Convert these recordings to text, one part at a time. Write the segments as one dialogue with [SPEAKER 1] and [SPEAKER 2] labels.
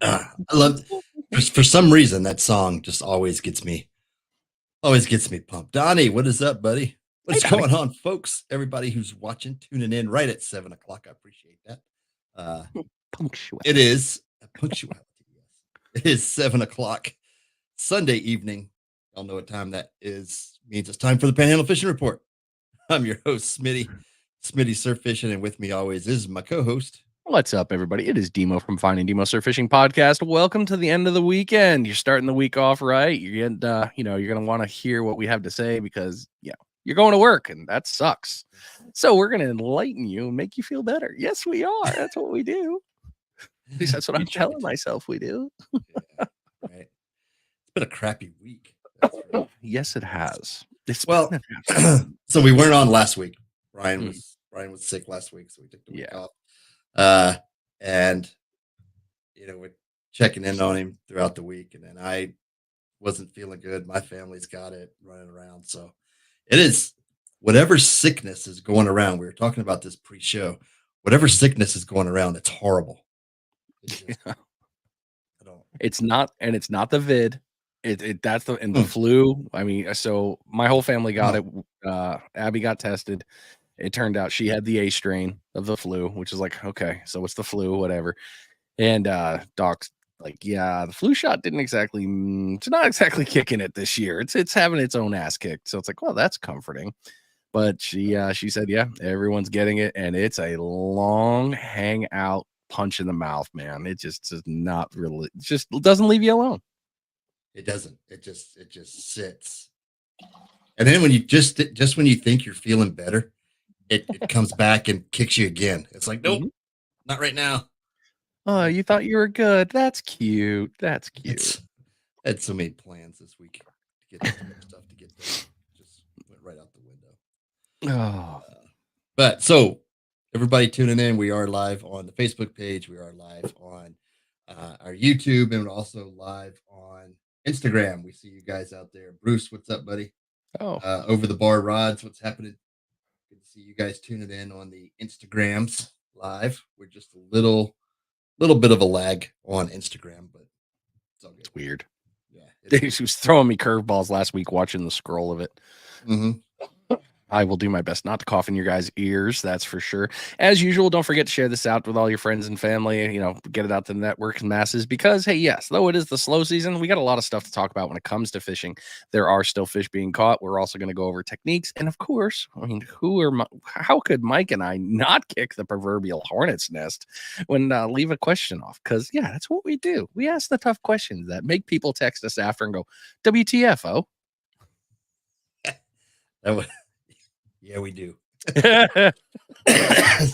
[SPEAKER 1] I love for some reason that song just always gets me pumped. Donnie, what is up, buddy?
[SPEAKER 2] Hey,
[SPEAKER 1] What's
[SPEAKER 2] Donnie.
[SPEAKER 1] going on, folks? Everybody who's watching, tuning in right at 7 o'clock. I appreciate that.
[SPEAKER 2] Punctuality.
[SPEAKER 1] It is punctuality. Yes, it is 7 o'clock Sunday evening. Y'all know what time that is. Means it's time for the Panhandle Fishing Report. I'm your host, Smitty Surf Fishing, and with me always is my co-host.
[SPEAKER 2] What's up, everybody? It is Demo from Finding Demo Surf Fishing Podcast. Welcome to the end of the weekend. You're starting the week off right. You're getting, you're going to want to hear what we have to say because, you're going to work and that sucks. So we're going to enlighten you and make you feel better. Yes, we are. That's what we do. At least that's what I'm telling myself we do.
[SPEAKER 1] Yeah, right. It's been a crappy week.
[SPEAKER 2] Yes, it has.
[SPEAKER 1] So we weren't on last week. Brian was sick last week, so we took the week off. And we're checking in on him throughout the week, and then I wasn't feeling good. My family's got it running around, so it is whatever sickness is going around. We were talking about this pre-show. Whatever sickness is going around, it's horrible.
[SPEAKER 2] It's not the vid. That's the flu. I mean, so my whole family got it. Abby got tested. It turned out she had the A strain of the flu, which is like, okay, so it's the flu, whatever. And doc's like, yeah, the flu shot it's not exactly kicking it this year. It's having its own ass kicked. So it's like, well, that's comforting. But she said, yeah, everyone's getting it, and it's a long hangout punch in the mouth, man. It just does not really, it just doesn't leave you alone.
[SPEAKER 1] It doesn't. It just sits. And then when you just when you think you're feeling better, it comes back and kicks you again. It's like, nope, not right now.
[SPEAKER 2] Oh, you thought you were good. That's cute. That's cute.
[SPEAKER 1] I had so many plans this week to get stuff to get done. Just went right out the window.
[SPEAKER 2] Oh.
[SPEAKER 1] But so everybody tuning in, we are live on the Facebook page. We are live on our YouTube, and we're also live on Instagram. We see you guys out there. Bruce, what's up, buddy?
[SPEAKER 2] Oh,
[SPEAKER 1] over the bar rods, what's happening? Good to see you guys tuning in on the Instagrams live. We're just a little bit of a lag on Instagram, but it's all good.
[SPEAKER 2] It's weird.
[SPEAKER 1] Yeah,
[SPEAKER 2] she was throwing me curveballs last week watching the scroll of it. I will do my best not to cough in your guys' ears. That's for sure. As usual, don't forget to share this out with all your friends and family. Get it out to the network and masses because, hey, yes, though it is the slow season, we got a lot of stuff to talk about when it comes to fishing. There are still fish being caught. We're also going to go over techniques. And of course, I mean, how could Mike and I not kick the proverbial hornet's nest when leave a question off? Because, yeah, that's what we do. We ask the tough questions that make people text us after and go, WTF,
[SPEAKER 1] Yeah, we do.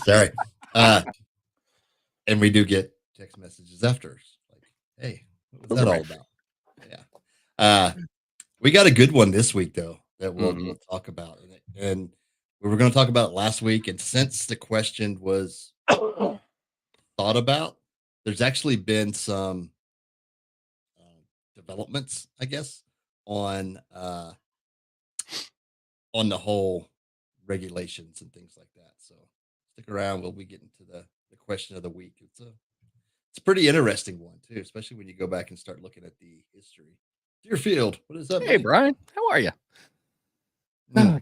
[SPEAKER 1] Sorry. And we do get text messages after. Like, hey, what was that all about? Yeah. We got a good one this week, though, that we'll talk about. And we were going to talk about it last week. And since the question was thought about, there's actually been some developments, I guess, on the whole regulations and things like that. So stick around. We'll be getting to the question of the week. It's a pretty interesting one too, especially when you go back and start looking at the history. Deerfield, what is up?
[SPEAKER 2] Hey, buddy? Brian, how are you?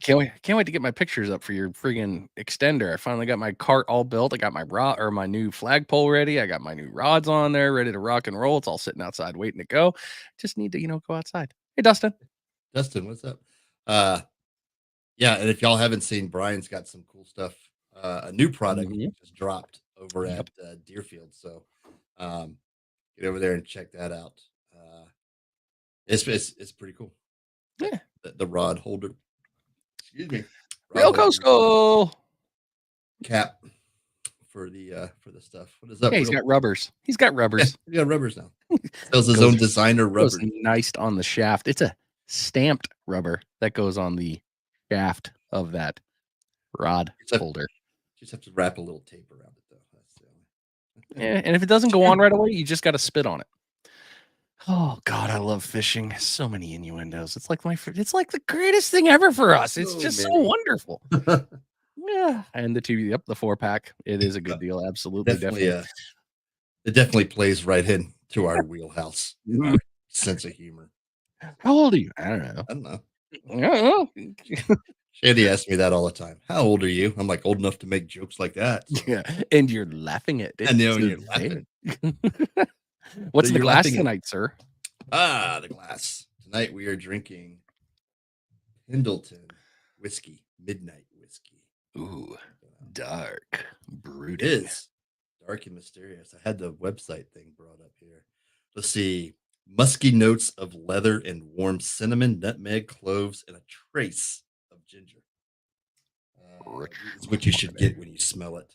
[SPEAKER 2] Can't wait to get my pictures up for your friggin' extender. I finally got my cart all built. I got my new flagpole ready. I got my new rods on there, ready to rock and roll. It's all sitting outside waiting to go. Just need to, go outside. Hey, Dustin,
[SPEAKER 1] what's up? Yeah, and if y'all haven't seen, Brian's got some cool stuff. A new product just dropped over at Deerfield. So get over there and check that out. It's pretty cool.
[SPEAKER 2] Yeah.
[SPEAKER 1] The rod holder. Excuse me.
[SPEAKER 2] Real Coastal
[SPEAKER 1] cap for the stuff. What is that?
[SPEAKER 2] Yeah, he's got rubbers. He's got rubbers.
[SPEAKER 1] He's got rubbers now. Sells his own designer rubber.
[SPEAKER 2] Nice on the shaft. It's a stamped rubber that goes on the shaft of that rod holder.
[SPEAKER 1] Just have to wrap a little tape around it, though.
[SPEAKER 2] Yeah, and if it doesn't go on right away, you just got to spit on it. Oh God, I love fishing. So many innuendos. It's like the greatest thing ever for us. It's just so wonderful. Yeah, and the 4-pack. It is a good deal. Absolutely, definitely.
[SPEAKER 1] It definitely plays right into our wheelhouse, in our sense of humor.
[SPEAKER 2] How old are you? I don't know.
[SPEAKER 1] I don't know.
[SPEAKER 2] I don't know.
[SPEAKER 1] Shandy asks me that all the time. How old are you? I'm like, old enough to make jokes like that. So.
[SPEAKER 2] Yeah, and you're laughing at it.
[SPEAKER 1] I know, and
[SPEAKER 2] So
[SPEAKER 1] you're laughing.
[SPEAKER 2] What's
[SPEAKER 1] So
[SPEAKER 2] the
[SPEAKER 1] you're
[SPEAKER 2] glass
[SPEAKER 1] laughing
[SPEAKER 2] tonight, sir?
[SPEAKER 1] the glass. Tonight we are drinking Pendleton whiskey, midnight whiskey.
[SPEAKER 2] Ooh, dark,
[SPEAKER 1] It
[SPEAKER 2] brooding.
[SPEAKER 1] is dark and mysterious. I had the website thing brought up here. Let's see. Musky notes of leather and warm cinnamon, nutmeg, cloves, and a trace of ginger. It's what you should get when you smell it.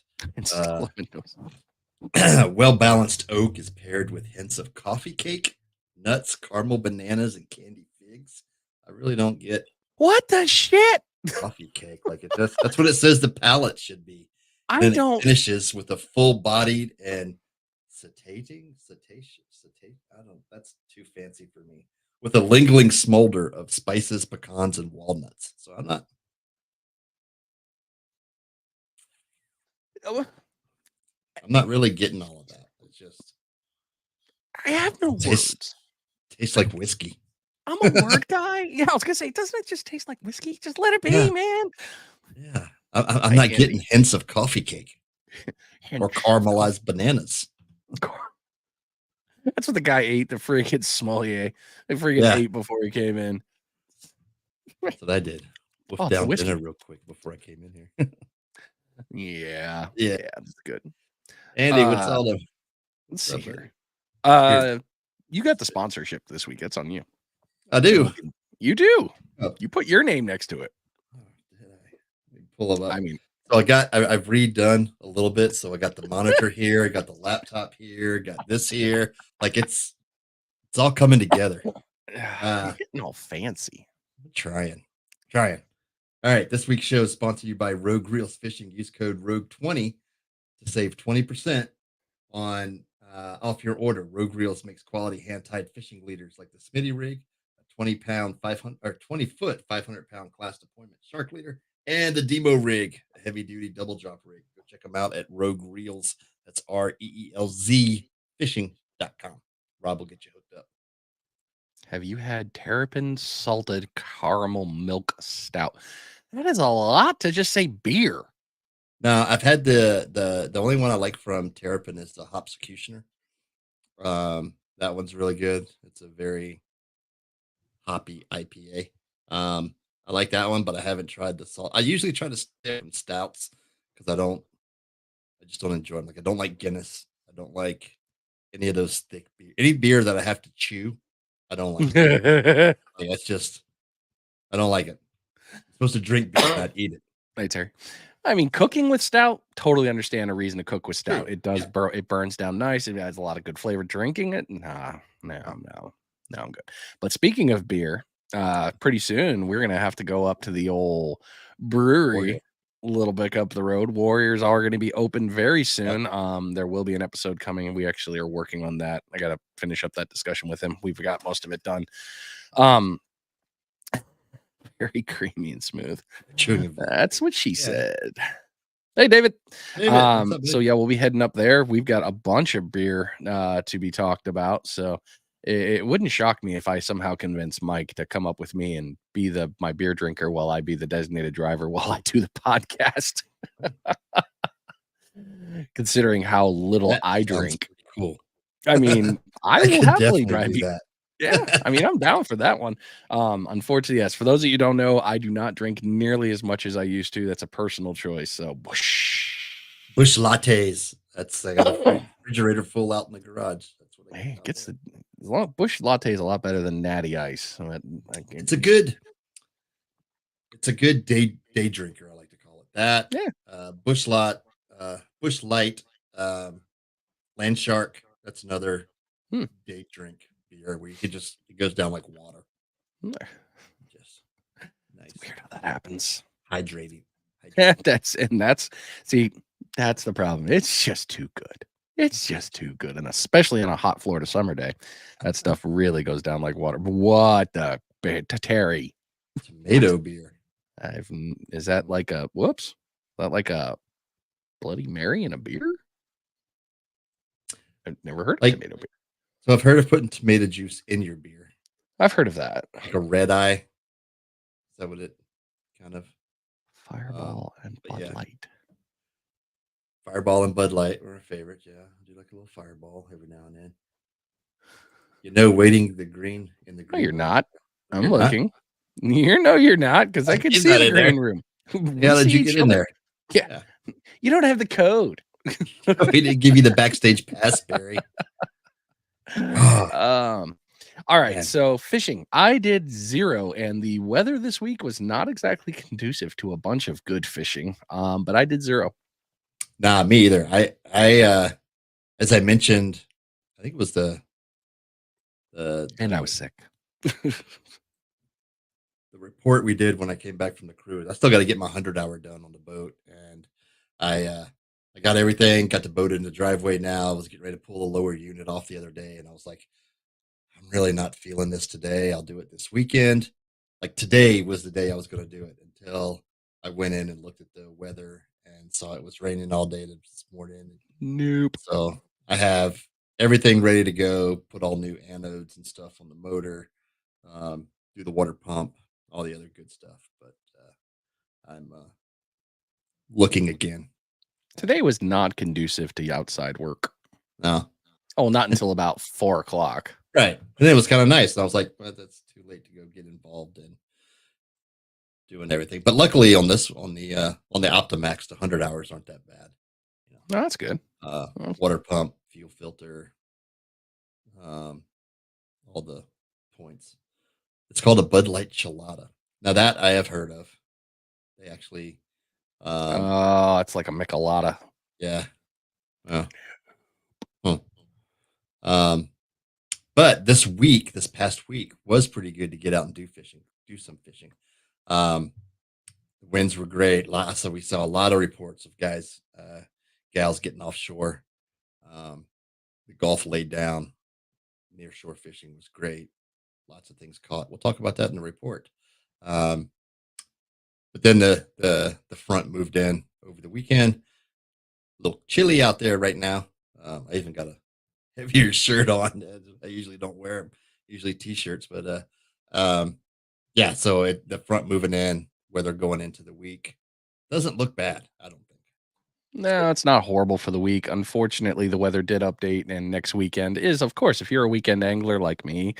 [SPEAKER 1] Well balanced oak is paired with hints of coffee cake, nuts, caramel bananas, and candied figs. I really don't get
[SPEAKER 2] what the shit.
[SPEAKER 1] Coffee cake. Like that's what it says the palate should be. And then it finishes with a full-bodied and cetaceous. I don't. That's too fancy for me. With a lingering smolder of spices, pecans, and walnuts. So I'm not really getting all of that. It's just
[SPEAKER 2] I have no words.
[SPEAKER 1] Tastes like whiskey.
[SPEAKER 2] I'm a word guy. Yeah, I was gonna say, doesn't it just taste like whiskey? Just let it be, man.
[SPEAKER 1] Yeah, I'm not getting hints of coffee cake or caramelized bananas.
[SPEAKER 2] That's what the guy ate. The freaking sommelier. They freaking ate before he came in.
[SPEAKER 1] That's what I did. Wolfed down dinner real quick before I came in here.
[SPEAKER 2] Yeah, that's good.
[SPEAKER 1] Andy, what's all the?
[SPEAKER 2] Let's see here. You got the sponsorship this week. That's on you.
[SPEAKER 1] I do.
[SPEAKER 2] You do. Oh. You put your name next to it.
[SPEAKER 1] Oh, did I? Pull them up.
[SPEAKER 2] I mean,
[SPEAKER 1] so I've redone a little bit. So I got the monitor here. I got the laptop here. Got this here. Like it's all coming together.
[SPEAKER 2] You're getting all fancy.
[SPEAKER 1] Trying. All right. This week's show is sponsored you by Rogue Reels Fishing. Use code Rogue20 to save 20% on off your order. Rogue Reels makes quality hand-tied fishing leaders like the Smitty rig, a 20-pound 500 or 20-foot 500-pound class deployment shark leader, and the Demo rig, a heavy-duty double drop rig. Go check them out at Rogue Reels. That's REELZ fishing.com. Rob will get you hooked up.
[SPEAKER 2] Have you had terrapin salted caramel milk stout? That is a lot to just say beer.
[SPEAKER 1] No, I've had the only one I like from Terrapin is the Hopsecutioner. That one's really good. It's a very hoppy IPA. I like that one, but I haven't tried the salt. I usually try to stay from stouts because I just don't enjoy them. Like I don't like Guinness. I don't like any of those thick beer. Any beer that I have to chew, I don't like. It's just I don't like it. I'm supposed to drink beer, not eat it.
[SPEAKER 2] Right, Terry. I mean, cooking with stout, totally understand a reason to cook with stout. It does it burns down nice. It has a lot of good flavor. Drinking it, no, I'm good. But speaking of beer, pretty soon we're gonna have to go up to the old brewery a little bit up the road. Warriors are going to be open very soon. There will be an episode coming, and we actually are working on that. I got to finish up that discussion with him. We've got most of it done. Very creamy and smooth. That's what she said. Hey, David. So yeah, we'll be heading up there. We've got a bunch of beer to be talked about. So it wouldn't shock me if I somehow convince Mike to come up with me and be my beer drinker while I be the designated driver while I do the podcast. Considering how little I drink.
[SPEAKER 1] Cool.
[SPEAKER 2] I mean, I will happily drive you.
[SPEAKER 1] That.
[SPEAKER 2] Yeah, I mean, I'm down for that one. Unfortunately, yes. For those of you who don't know, I do not drink nearly as much as I used to. That's a personal choice. So,
[SPEAKER 1] Bush lattes. I got a refrigerator full out in the garage. That's what
[SPEAKER 2] it gets Bush latte is a lot better than Natty Ice.
[SPEAKER 1] It's a good day drinker. I like to call it that.
[SPEAKER 2] Yeah.
[SPEAKER 1] Bush Light, Land Shark. That's another day drink beer where it goes down like water. Just nice.
[SPEAKER 2] It's weird how that happens.
[SPEAKER 1] Hydrating.
[SPEAKER 2] That's the problem. It's just too good. It's just too good. And especially on a hot Florida summer day, that stuff really goes down like water. What the Terry?
[SPEAKER 1] Tomato beer.
[SPEAKER 2] Is that like a Bloody Mary in a beer? I've never heard of
[SPEAKER 1] Like,
[SPEAKER 2] tomato beer.
[SPEAKER 1] so I've heard of putting tomato juice in your beer,
[SPEAKER 2] I've heard of that.
[SPEAKER 1] like a red eye. Is that what it kind of?
[SPEAKER 2] Fireball and
[SPEAKER 1] But
[SPEAKER 2] Bud
[SPEAKER 1] yeah,
[SPEAKER 2] Light.
[SPEAKER 1] Fireball and Bud Light were a favorite. Yeah, I do like a little Fireball every now and then. Waiting the green in the
[SPEAKER 2] No,
[SPEAKER 1] green
[SPEAKER 2] you're
[SPEAKER 1] room.
[SPEAKER 2] not. I'm
[SPEAKER 1] You're not?
[SPEAKER 2] looking. You're not, because I could
[SPEAKER 1] He's
[SPEAKER 2] see
[SPEAKER 1] not
[SPEAKER 2] the
[SPEAKER 1] in there.
[SPEAKER 2] green room. We
[SPEAKER 1] How did
[SPEAKER 2] see
[SPEAKER 1] you
[SPEAKER 2] each
[SPEAKER 1] get in
[SPEAKER 2] other.
[SPEAKER 1] there?
[SPEAKER 2] Yeah.
[SPEAKER 1] Yeah.
[SPEAKER 2] You don't have the code.
[SPEAKER 1] We didn't give you the backstage pass, Barry. Oh,
[SPEAKER 2] All right,
[SPEAKER 1] man.
[SPEAKER 2] so fishing. I did 0, and the weather this week was not exactly conducive to a bunch of good fishing. But I did 0.
[SPEAKER 1] Nah, me either. As I mentioned, I think it was
[SPEAKER 2] And I was sick.
[SPEAKER 1] the report we did when I came back from the cruise. I still got to get my 100-hour done on the boat, and I got everything. Got the boat in the driveway now. I was getting ready to pull the lower unit off the other day, and I was like, I'm really not feeling this today. I'll do it this weekend. Like today was the day I was going to do it until I went in and looked at the weather and saw it was raining all day this morning.
[SPEAKER 2] Nope.
[SPEAKER 1] So I have everything ready to go, put all new anodes and stuff on the motor, do the water pump, all the other good stuff. But I'm looking again.
[SPEAKER 2] Today was not conducive to outside work.
[SPEAKER 1] No.
[SPEAKER 2] Oh, not until about 4 o'clock.
[SPEAKER 1] Right. And it was kind of nice. And I was like, well, that's too late to go get involved in doing everything. But luckily on the Optimax, the 100 hours aren't that bad.
[SPEAKER 2] No, that's good.
[SPEAKER 1] Water pump, fuel filter, all the points. It's called a Bud Light Chelada. Now that I have heard of. They actually
[SPEAKER 2] it's like a Michelada.
[SPEAKER 1] Yeah. But this past week was pretty good to get out and do some fishing. The winds were great. So we saw a lot of reports of gals getting offshore. The Gulf laid down. Near shore fishing was great. Lots of things caught. We'll talk about that in the report. But then the front moved in over the weekend. A little chilly out there right now. I even got a heavier shirt on. I usually don't wear them. Usually t-shirts, but yeah. So the front moving in, weather going into the week doesn't look bad. I don't think.
[SPEAKER 2] No, it's not horrible for the week. Unfortunately, the weather did update, and next weekend is, of course, if you're a weekend angler like me,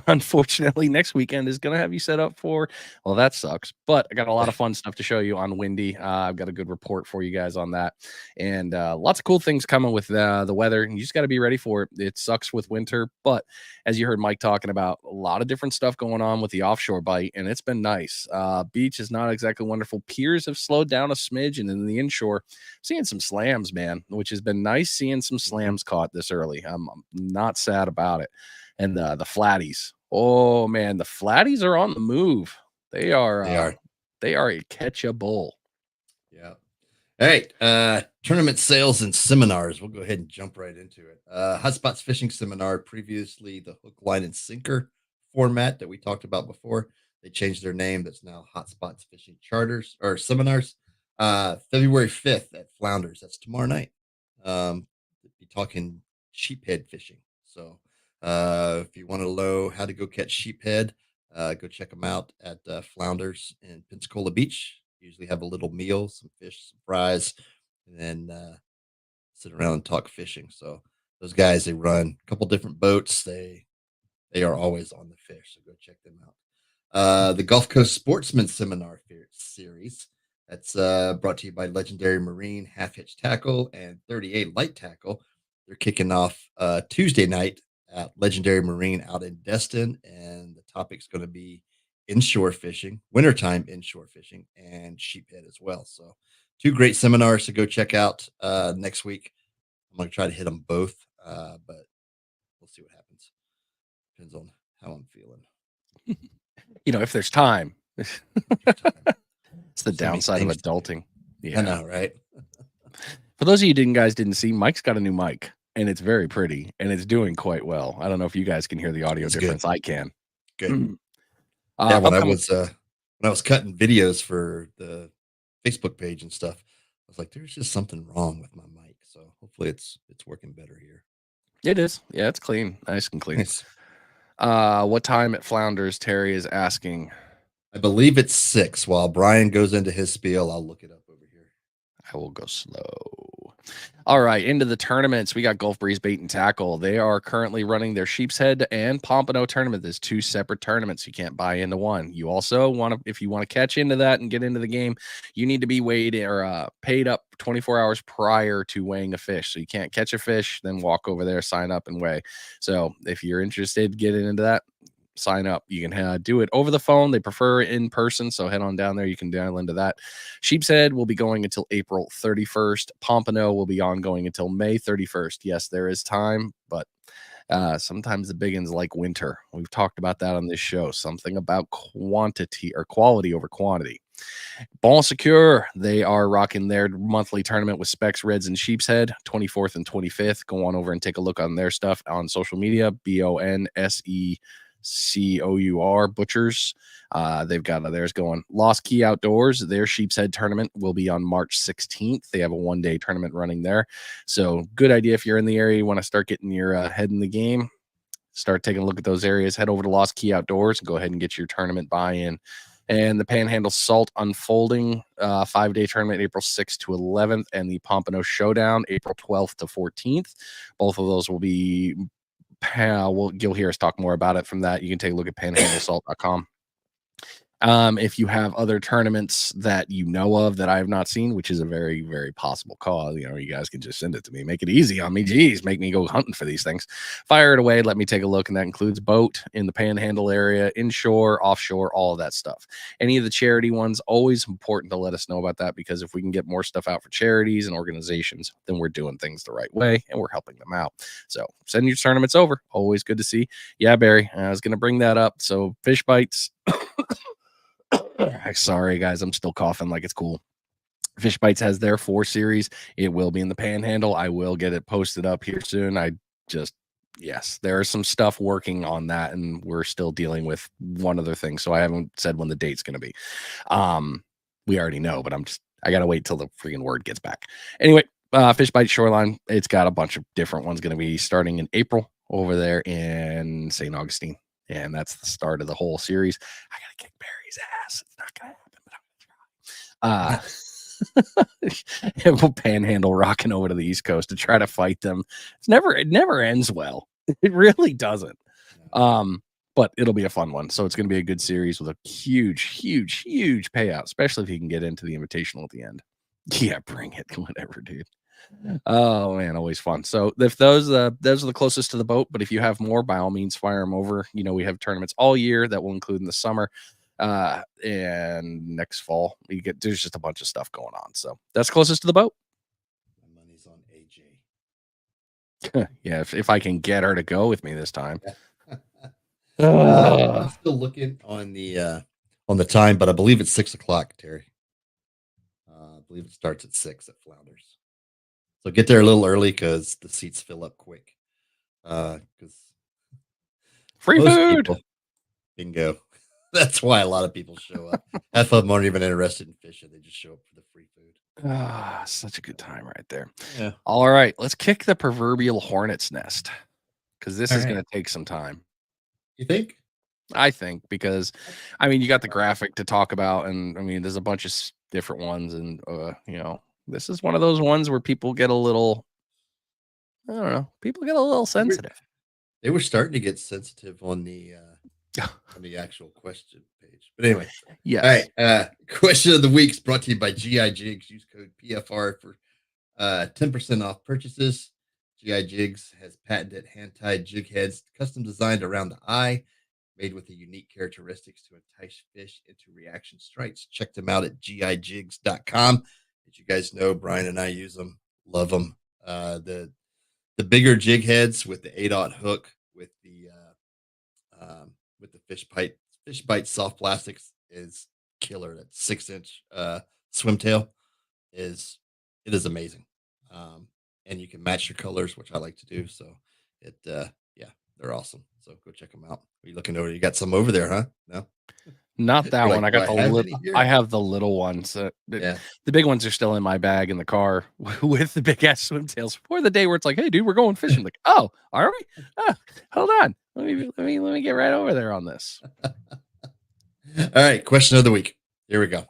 [SPEAKER 2] unfortunately, next weekend is going to have you set up for, well, that sucks. But I got a lot of fun stuff to show you on Windy. I've got a good report for you guys on that, and lots of cool things coming with the weather. And you just got to be ready for it. It sucks with winter, but as you heard Mike talking about, a lot of different stuff going on with the offshore bite, and it's been nice. Beach is not exactly wonderful. Piers have slowed down a smidge, and in the inshore, seeing some slams, man, which has been nice seeing some slams caught this early. I'm not sad about it. And the flatties, oh man, the flatties are on the move. They are a catchable.
[SPEAKER 1] Yeah. All right. Tournament sales and seminars. We'll go ahead and jump right into it. Hotspots Fishing Seminar, previously the hook, line, and sinker format that we talked about before. They changed their name. That's now Hotspots Fishing Charters or Seminars. February 5th at Flounders. That's tomorrow night. Be talking sheephead fishing. So if you want to know how to go catch sheephead, go check them out at Flounders in Pensacola Beach. Usually have a little meal, some fish, some fries, and then sit around and talk fishing. So those guys, they run a couple different boats. They are always on the fish. So go check them out. The Gulf Coast Sportsman Seminar Series. That's brought to you by Legendary Marine Half Hitch Tackle and 38 Light Tackle. They're kicking off Tuesday night at Legendary Marine out in Destin, and the topic's going to be inshore fishing, wintertime inshore fishing, and sheephead as well. So 2 great seminars to go check out next week. I'm going to try to hit them both, but we'll see what happens. Depends on how I'm feeling.
[SPEAKER 2] If there's time. It's the downside of adulting.
[SPEAKER 1] Yeah. I know, right?
[SPEAKER 2] For those of you guys didn't see, Mike's got a new mic, and it's very pretty, and it's doing quite well. I don't know if you guys can hear the audio difference. Good. I can.
[SPEAKER 1] Good. Yeah, when I was cutting videos for the Facebook page and stuff, I was like, there's just something wrong with my mic. So hopefully it's working better here.
[SPEAKER 2] It is. Yeah, it's clean. Nice and clean.
[SPEAKER 1] Nice.
[SPEAKER 2] What time at Flounders, Terry is asking.
[SPEAKER 1] I believe it's 6. While Brian goes into his spiel, I'll look it up over here.
[SPEAKER 2] I will go slow. All right, into the tournaments. We got Gulf Breeze Bait and Tackle. They are currently running their Sheep's Head and Pompano tournament. There's 2 separate tournaments. You can't buy into one. You also want to, if you want to catch into that and get into the game, you need to be weighed or paid up 24 hours prior to weighing a fish. So you can't catch a fish, then walk over there, sign up, and weigh. So if you're interested, getting into that, sign up. You can do it over the phone. They prefer in person, so head on down there. You can dial into that. Sheep's Head will be going until April 31st. Pompano will be ongoing until May 31st. Yes, there is time, but sometimes the big ones like winter. We've talked about that on this show. Something about quantity or quality over quantity. Bon Secure, they are rocking their monthly tournament with Specs, Reds, and Sheep's Head, 24th and 25th. Go on over and take a look on their stuff on social media. BONSECOUR Butchers. They've got theirs going. Lost Key Outdoors, their Sheep's Head tournament will be on March 16th. They have a 1-day tournament running there. So good idea if you're in the area, you want to start getting your head in the game, start taking a look at those areas, head over to Lost Key Outdoors and go ahead and get your tournament buy-in. And the Panhandle Salt Unfolding 5-day tournament, April 6th to 11th, and the Pompano Showdown, April 12th to 14th. Both of those will be you'll hear us talk more about it from that. You can take a look at panhandlesalt.com. If you have other tournaments that you know of that I have not seen, which is a very, very possible call, you guys can just send it to me. Make it easy on me. Geez, make me go hunting for these things. Fire it away. Let me take a look. And that includes boat in the Panhandle area, inshore, offshore, all of that stuff. Any of the charity ones, always important to let us know about that, because if we can get more stuff out for charities and organizations, then we're doing things the right way and we're helping them out. So send your tournaments over. Always good to see. Yeah, Barry, I was going to bring that up. So fish bites. Sorry, guys. I'm still coughing like it's cool. Fish Bites has their 4 series. It will be in the Panhandle. I will get it posted up here soon. Yes, there is some stuff working on that, and we're still dealing with one other thing. So I haven't said when the date's going to be. We already know, but I got to wait till the freaking word gets back. Anyway, Fish Bite Shoreline, it's got a bunch of different ones going to be starting in April over there in St. Augustine. And that's the start of the whole series. I got to kick Barry's ass. It's not going to happen, but I'm going to try. And we'll Panhandle rocking over to the East Coast to try to fight them. It never ends well. It really doesn't. But it'll be a fun one. So it's going to be a good series with a huge, huge, huge payout, especially if you can get into the invitational at the end. Yeah, bring it. Whatever, dude. Oh man, always fun. So if those are the closest to the boat, but if you have more, by all means fire them over. We have tournaments all year that will include in the summer and next fall. There's just a bunch of stuff going on. So that's closest to the boat.
[SPEAKER 1] My money's on AJ.
[SPEAKER 2] Yeah, if I can get her to go with me this time.
[SPEAKER 1] I'm still looking on the time, but I believe it's 6:00, Terry. I believe it starts at 6 at Flounders. So get there a little early because the seats fill up quick. Because
[SPEAKER 2] free food.
[SPEAKER 1] Bingo. That's why a lot of people show up. Half of them aren't even interested in fishing. They just show up for the free food.
[SPEAKER 2] Such a good time right there.
[SPEAKER 1] Yeah.
[SPEAKER 2] All right, let's kick the proverbial hornet's nest, because this is going to take some time.
[SPEAKER 1] You think?
[SPEAKER 2] I think, because you got the graphic to talk about, and there's a bunch of different ones, and this is one of those ones where people get a little, I don't know, people get a little sensitive.
[SPEAKER 1] They were starting to get sensitive on the actual question page. But anyway.
[SPEAKER 2] Yes.
[SPEAKER 1] All right. Question of the week is brought to you by GI Jigs. Use code PFR for 10% off purchases. GI Jigs has patented hand-tied jig heads, custom designed around the eye, made with the unique characteristics to entice fish into reaction strikes. Check them out at gijigs.com. As you guys know, Brian and I use them, love them. The bigger jig heads with the 8/0 hook with the fish bite soft plastics is killer. That 6-inch swim tail is amazing. And you can match your colors, which I like to do. So they're awesome. So go check them out. Are you looking over? You got some over there, huh? No.
[SPEAKER 2] Not that
[SPEAKER 1] You're
[SPEAKER 2] one.
[SPEAKER 1] like,
[SPEAKER 2] I
[SPEAKER 1] do
[SPEAKER 2] got
[SPEAKER 1] I
[SPEAKER 2] the
[SPEAKER 1] have
[SPEAKER 2] little.
[SPEAKER 1] any
[SPEAKER 2] I
[SPEAKER 1] here?
[SPEAKER 2] have the little ones.
[SPEAKER 1] Yeah.
[SPEAKER 2] The big ones are still in my bag in the car with the big ass swimtails. For the day where it's like, hey, dude, we're going fishing. Like, oh, are we? Oh, hold on. Let me get right over there on this.
[SPEAKER 1] All right. Question of the week. Here we go.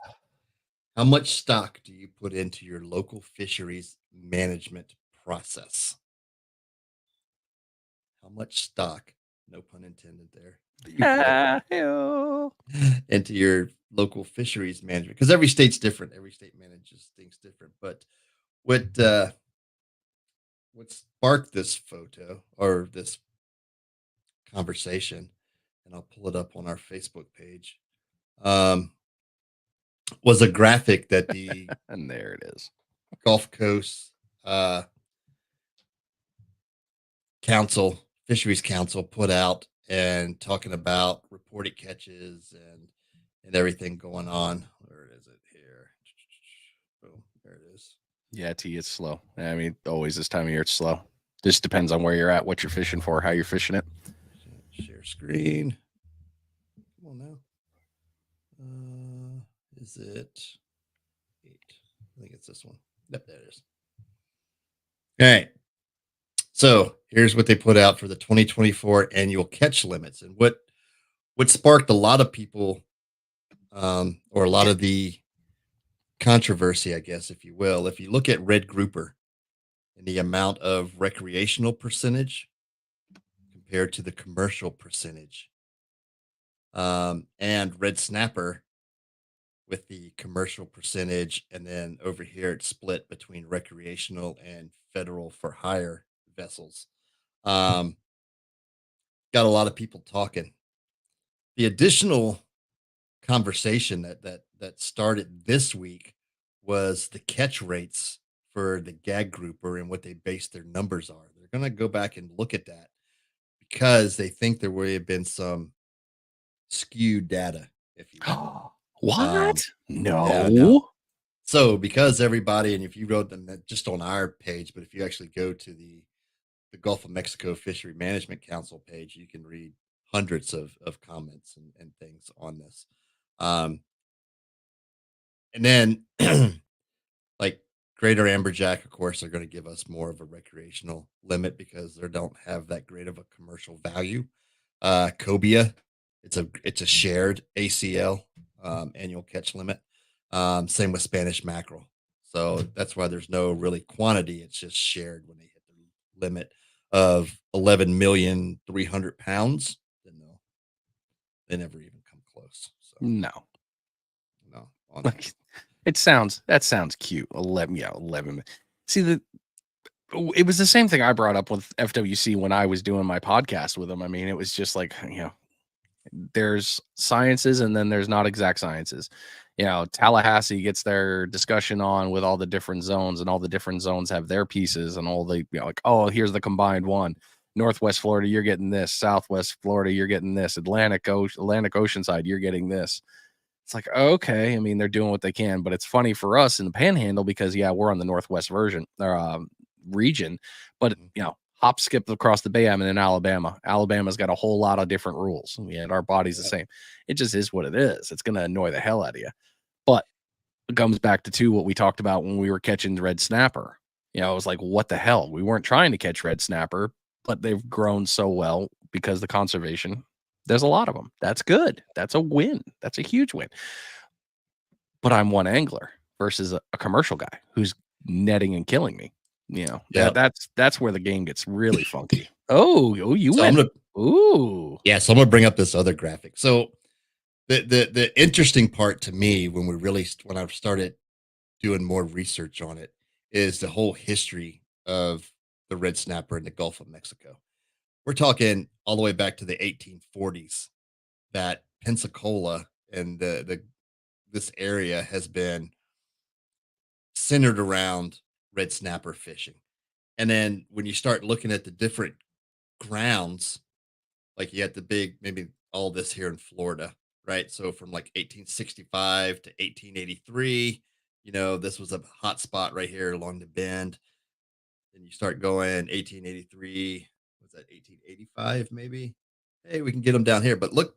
[SPEAKER 1] How much stock do you put into your local fisheries management process? How much stock, no pun intended there, do you put
[SPEAKER 2] Hell.
[SPEAKER 1] into your local fisheries management? Because every state's different. Every state manages things different. But what what sparked this photo or this conversation, and I'll pull it up on our Facebook page, um, was a graphic that the
[SPEAKER 2] And there it is.
[SPEAKER 1] Gulf Coast uh, Council, Fisheries Council, put out and talking about reported catches and everything going on. Where is it here? Boom, there it is.
[SPEAKER 2] Yeah, T, it's slow. I mean, always this time of year, it's slow. Just depends on where you're at, what you're fishing for, how you're fishing it.
[SPEAKER 1] Share screen. Come on now. Is it 8? I think it's this one. Yep, there it is. All right. So here's what they put out for the 2024 annual catch limits, and what sparked a lot of people, or a lot of the controversy, I guess, if you will. If you look at red grouper and the amount of recreational percentage compared to the commercial percentage, and red snapper with the commercial percentage, and then over here it's split between recreational and federal for hire vessels. Um, got a lot of people talking. The additional conversation that started this week was the catch rates for the gag grouper and what they base their numbers are. They're going to go back and look at that because they think there would have been some skewed data, if you will.
[SPEAKER 2] What?
[SPEAKER 1] Yeah, I know.
[SPEAKER 2] No.
[SPEAKER 1] So because everybody, and if you wrote them that just on our page, but if you actually go to the Gulf of Mexico Fishery Management Council page, you can read hundreds of comments and things on this. Um, and then like greater amberjack, of course, are going to give us more of a recreational limit because they don't have that great of a commercial value. Cobia, it's a shared ACL, annual catch limit. Same with Spanish mackerel. So that's why there's no really quantity. It's just shared when they hit the limit of 11,300,000 pounds. Then they never even come close. So
[SPEAKER 2] No.
[SPEAKER 1] no, on
[SPEAKER 2] Like, that sounds cute. 11, yeah, 11. See, it was the same thing I brought up with FWC when I was doing my podcast with them. I mean, it was just like, there's sciences and then there's not exact sciences. Tallahassee gets their discussion on with all the different zones, and all the different zones have their pieces, and all the, like, oh, here's the combined one. Northwest Florida, you're getting this. Southwest Florida, you're getting this. Atlantic Ocean side, you're getting this. It's like, okay, I mean, they're doing what they can, but it's funny for us in the Panhandle because, yeah, we're on the Northwest version or region, but
[SPEAKER 1] Mhm.
[SPEAKER 2] hop, skip across the Bay. I'm in Alabama. Alabama's got a whole lot of different rules. Yet our body's the
[SPEAKER 1] Yeah.
[SPEAKER 2] same. It just is what it is. It's going to annoy the hell out of you. But it comes back to what we talked about when we were catching the red snapper. I was like, what the hell? We weren't trying to catch red snapper, but they've grown so well because the conservation. There's a lot of them. That's good. That's a win. That's a huge win. But I'm one angler versus a commercial guy who's netting and killing me.
[SPEAKER 1] Yeah.
[SPEAKER 2] That's where the game gets really funky. Oh, you
[SPEAKER 1] So I'm
[SPEAKER 2] went.
[SPEAKER 1] gonna
[SPEAKER 2] Ooh.
[SPEAKER 1] Yeah, so I'm gonna bring up this other graphic. So the interesting part to me when I've started doing more research on it is the whole history of the red snapper in the Gulf of Mexico. We're talking all the way back to the 1840s that Pensacola and the this area has been centered around red snapper fishing. And then when you start looking at the different grounds, like you had the big, maybe all this here in Florida, right? So from like 1865 to 1883, this was a hot spot right here along the bend. Then you start going 1883, was that 1885 maybe? Hey, we can get them down here, but look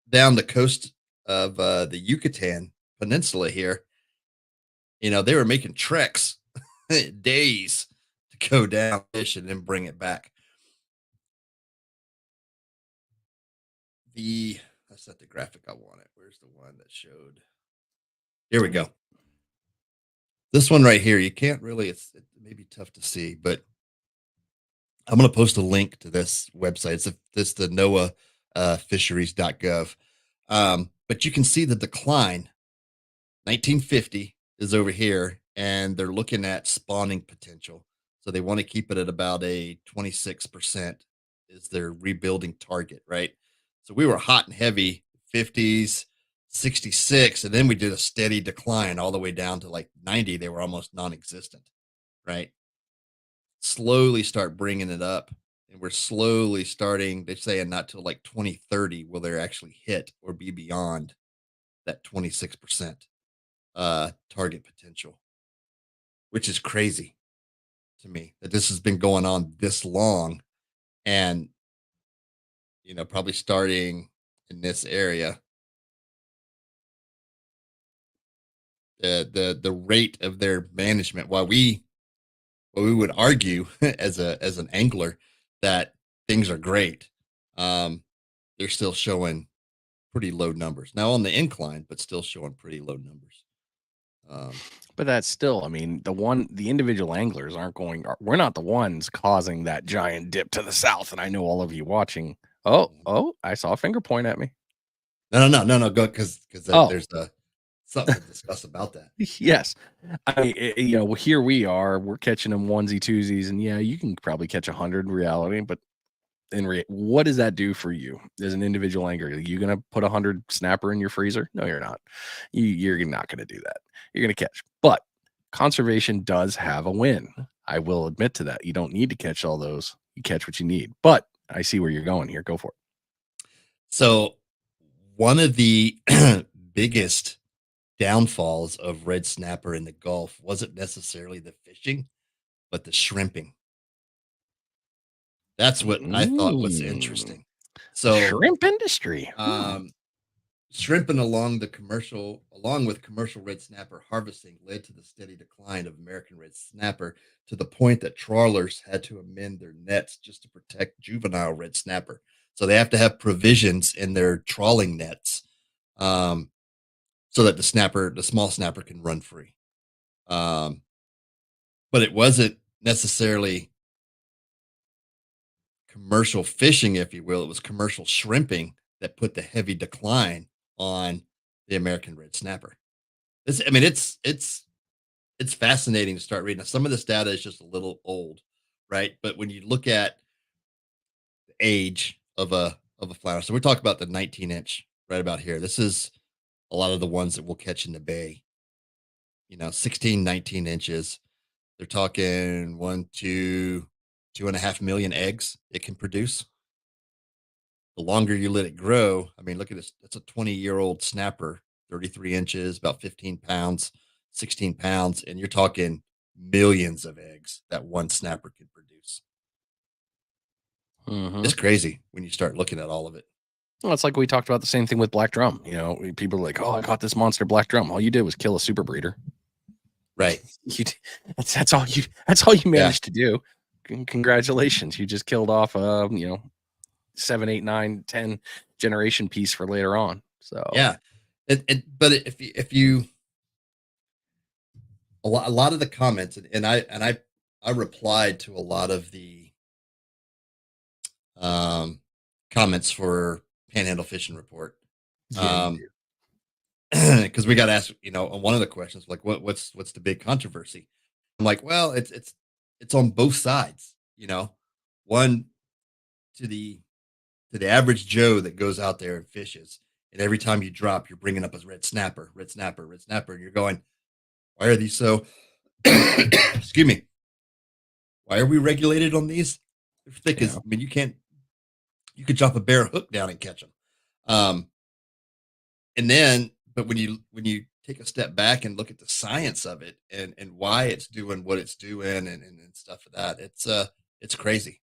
[SPEAKER 1] down the coast of the Yucatan Peninsula here, they were making treks days to go down fish and then bring it back. That's not the graphic I wanted. Where's the one that showed? Here we go. This one right here, you can't really, it may be tough to see, but I'm going to post a link to this website. It's the NOAA fisheries.gov. But you can see the decline. 1950 is over here, and they're looking at spawning potential. So they want to keep it at about a 26% is their rebuilding target, right? So we were hot and heavy 50s, 66, and then we did a steady decline all the way down to like 90. They were almost non-existent, right? Slowly start bringing it up, and we're slowly starting, they're saying not till like 2030 will they actually hit or be beyond that 26% target potential, which is crazy to me that this has been going on this long. And probably starting in this area, the rate of their management, while we would argue as an angler that things are great, they're still showing pretty low numbers now on the incline, but still showing pretty low numbers.
[SPEAKER 2] But that's still, I mean, the individual anglers we're not the ones causing that giant dip to the south. And I know all of you watching. Oh, I saw a finger point at me.
[SPEAKER 1] No, go, because there's something to discuss about that.
[SPEAKER 2] Yes. Here we're catching them onesie twosies, and yeah, you can probably catch 100 in reality, but what does that do for you as an individual angler? Are you going to put 100 snapper in your freezer? No, you're not. You're not going to do that. You're going to catch. But conservation does have a win. I will admit to that. You don't need to catch all those. You catch what you need. But I see where you're going here. Go for it.
[SPEAKER 1] So one of the biggest downfalls of red snapper in the Gulf wasn't necessarily the fishing, but the shrimping. That's what I thought was interesting. So
[SPEAKER 2] shrimp industry.
[SPEAKER 1] Shrimping along with commercial red snapper harvesting led to the steady decline of American red snapper, to the point that trawlers had to amend their nets just to protect juvenile red snapper. So they have to have provisions in their trawling nets, so that the small snapper can run free. But it wasn't necessarily commercial fishing, if you will. It was commercial shrimping that put the heavy decline on the American red snapper. It's fascinating to start reading. Now, some of this data is just a little old, right? But when you look at the age of a flounder, so we're talking about the 19-inch right about here. This is a lot of the ones that we'll catch in the bay. 16, 19 inches. They're talking 2.5 million eggs it can produce. The longer you let it grow, I mean, look at this. That's a 20-year-old snapper, 33 inches, about 15 pounds, 16 pounds. And you're talking millions of eggs that one snapper can produce. It's crazy when you start looking at all of it.
[SPEAKER 2] Well, it's like we talked about the same thing with black drum. People are like, "Oh, I caught this monster black drum." All you did was kill a super breeder.
[SPEAKER 1] Right.
[SPEAKER 2] That's all you managed to do. Congratulations. You just killed off 7, 8, 9, 10 generation piece for later on. So
[SPEAKER 1] yeah. But if you a lot of the comments, and I replied to a lot of the comments for Panhandle Fishing Report. Because we got asked, on one of the questions, like what's the big controversy? I'm like, well, it's on both sides, one to the average Joe that goes out there and fishes, and every time you drop, you're bringing up a red snapper, and you're going, why are these so? Excuse me. Why are we regulated on these? They're thick as, you could drop a bare hook down and catch them. And then, but when you take a step back and look at the science of it and why it's doing what it's doing and stuff of that, it's crazy.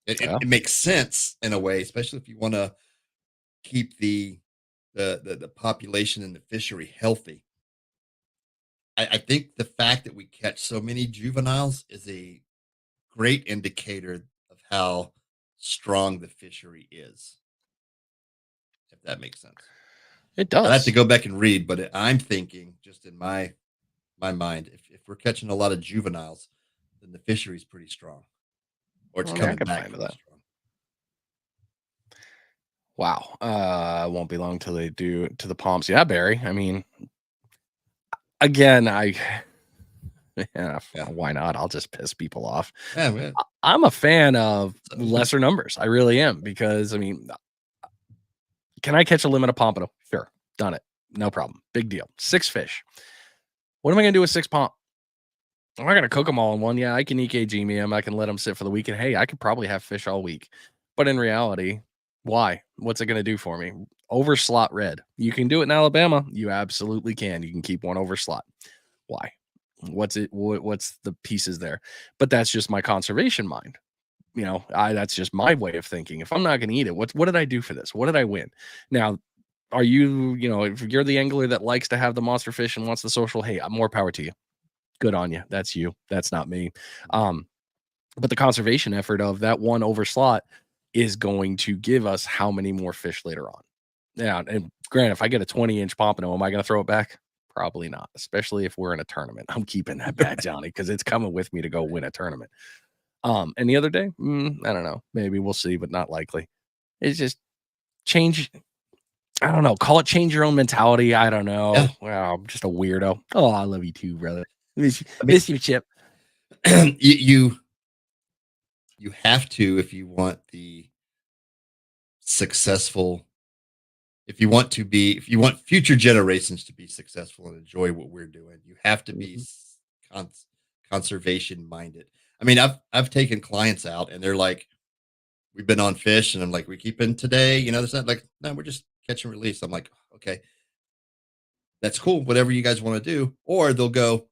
[SPEAKER 1] It makes sense in a way, especially if you want to keep the the population and the fishery healthy. I think the fact that we catch so many juveniles is a great indicator of how strong the fishery is, if that makes sense.
[SPEAKER 2] It
[SPEAKER 1] I'd have to
[SPEAKER 2] does.
[SPEAKER 1] go back and read, but I'm thinking just in my mind, if we're catching a lot of juveniles, then the fishery's pretty strong, or it's
[SPEAKER 2] I mean, I
[SPEAKER 1] coming
[SPEAKER 2] can buy
[SPEAKER 1] back
[SPEAKER 2] into
[SPEAKER 1] pretty
[SPEAKER 2] that.
[SPEAKER 1] strong.
[SPEAKER 2] Wow. Won't be long till they do to the Palms. Yeah, Barry. I mean, again, yeah,
[SPEAKER 1] Yeah,
[SPEAKER 2] why not? I'll just piss people off.
[SPEAKER 1] yeah, man.
[SPEAKER 2] I'm a fan of
[SPEAKER 1] So,
[SPEAKER 2] lesser numbers. I really am because I mean, can I catch a limit of Pompano? Sure. Done it. No problem. Big deal. 6 fish. What am I going to do with 6 pomp? I'm not going to cook them all in one. Yeah, I can EKG me them. I can let them sit for the weekend. Hey, I could probably have fish all week. But in reality, why? What's it going to do for me? Over slot red. You can do it in Alabama. You absolutely can. You can keep one over slot. Why? What's the pieces there? But that's just my conservation mind. That's just my way of thinking. If I'm not going to eat it, what did I do for this? What did I win? Now, are if you're the angler that likes to have the monster fish and wants the social, hey, more power to you. Good on you. That's you. That's not me. Um, but the conservation effort of that one over slot is going to give us how many more fish later on. Yeah, and granted, if I get a 20-inch pompano, am I going to throw it back? Probably not, especially if we're in a tournament. I'm keeping that bad, Johnny, because it's coming with me to go win a tournament. And the other day, I don't know. Maybe we'll see, but not likely. It's just change. I don't know. Call it change your own mentality. I don't know.
[SPEAKER 1] yeah.
[SPEAKER 2] Well, I'm just a weirdo. Oh, I love you too, brother. Miss you,
[SPEAKER 1] I mean,
[SPEAKER 2] miss you, Chip.
[SPEAKER 1] you have to if you want the successful if you want future generations to be successful and enjoy what we're doing, you have to be
[SPEAKER 2] Mhm.
[SPEAKER 1] cons- conservation minded. I mean, I've taken clients out and they're like, we've been on fish, and I'm like, we keeping today, there's not like, no, we're just catch and release. I'm like, okay, that's cool, whatever you guys want to do. Or they'll go,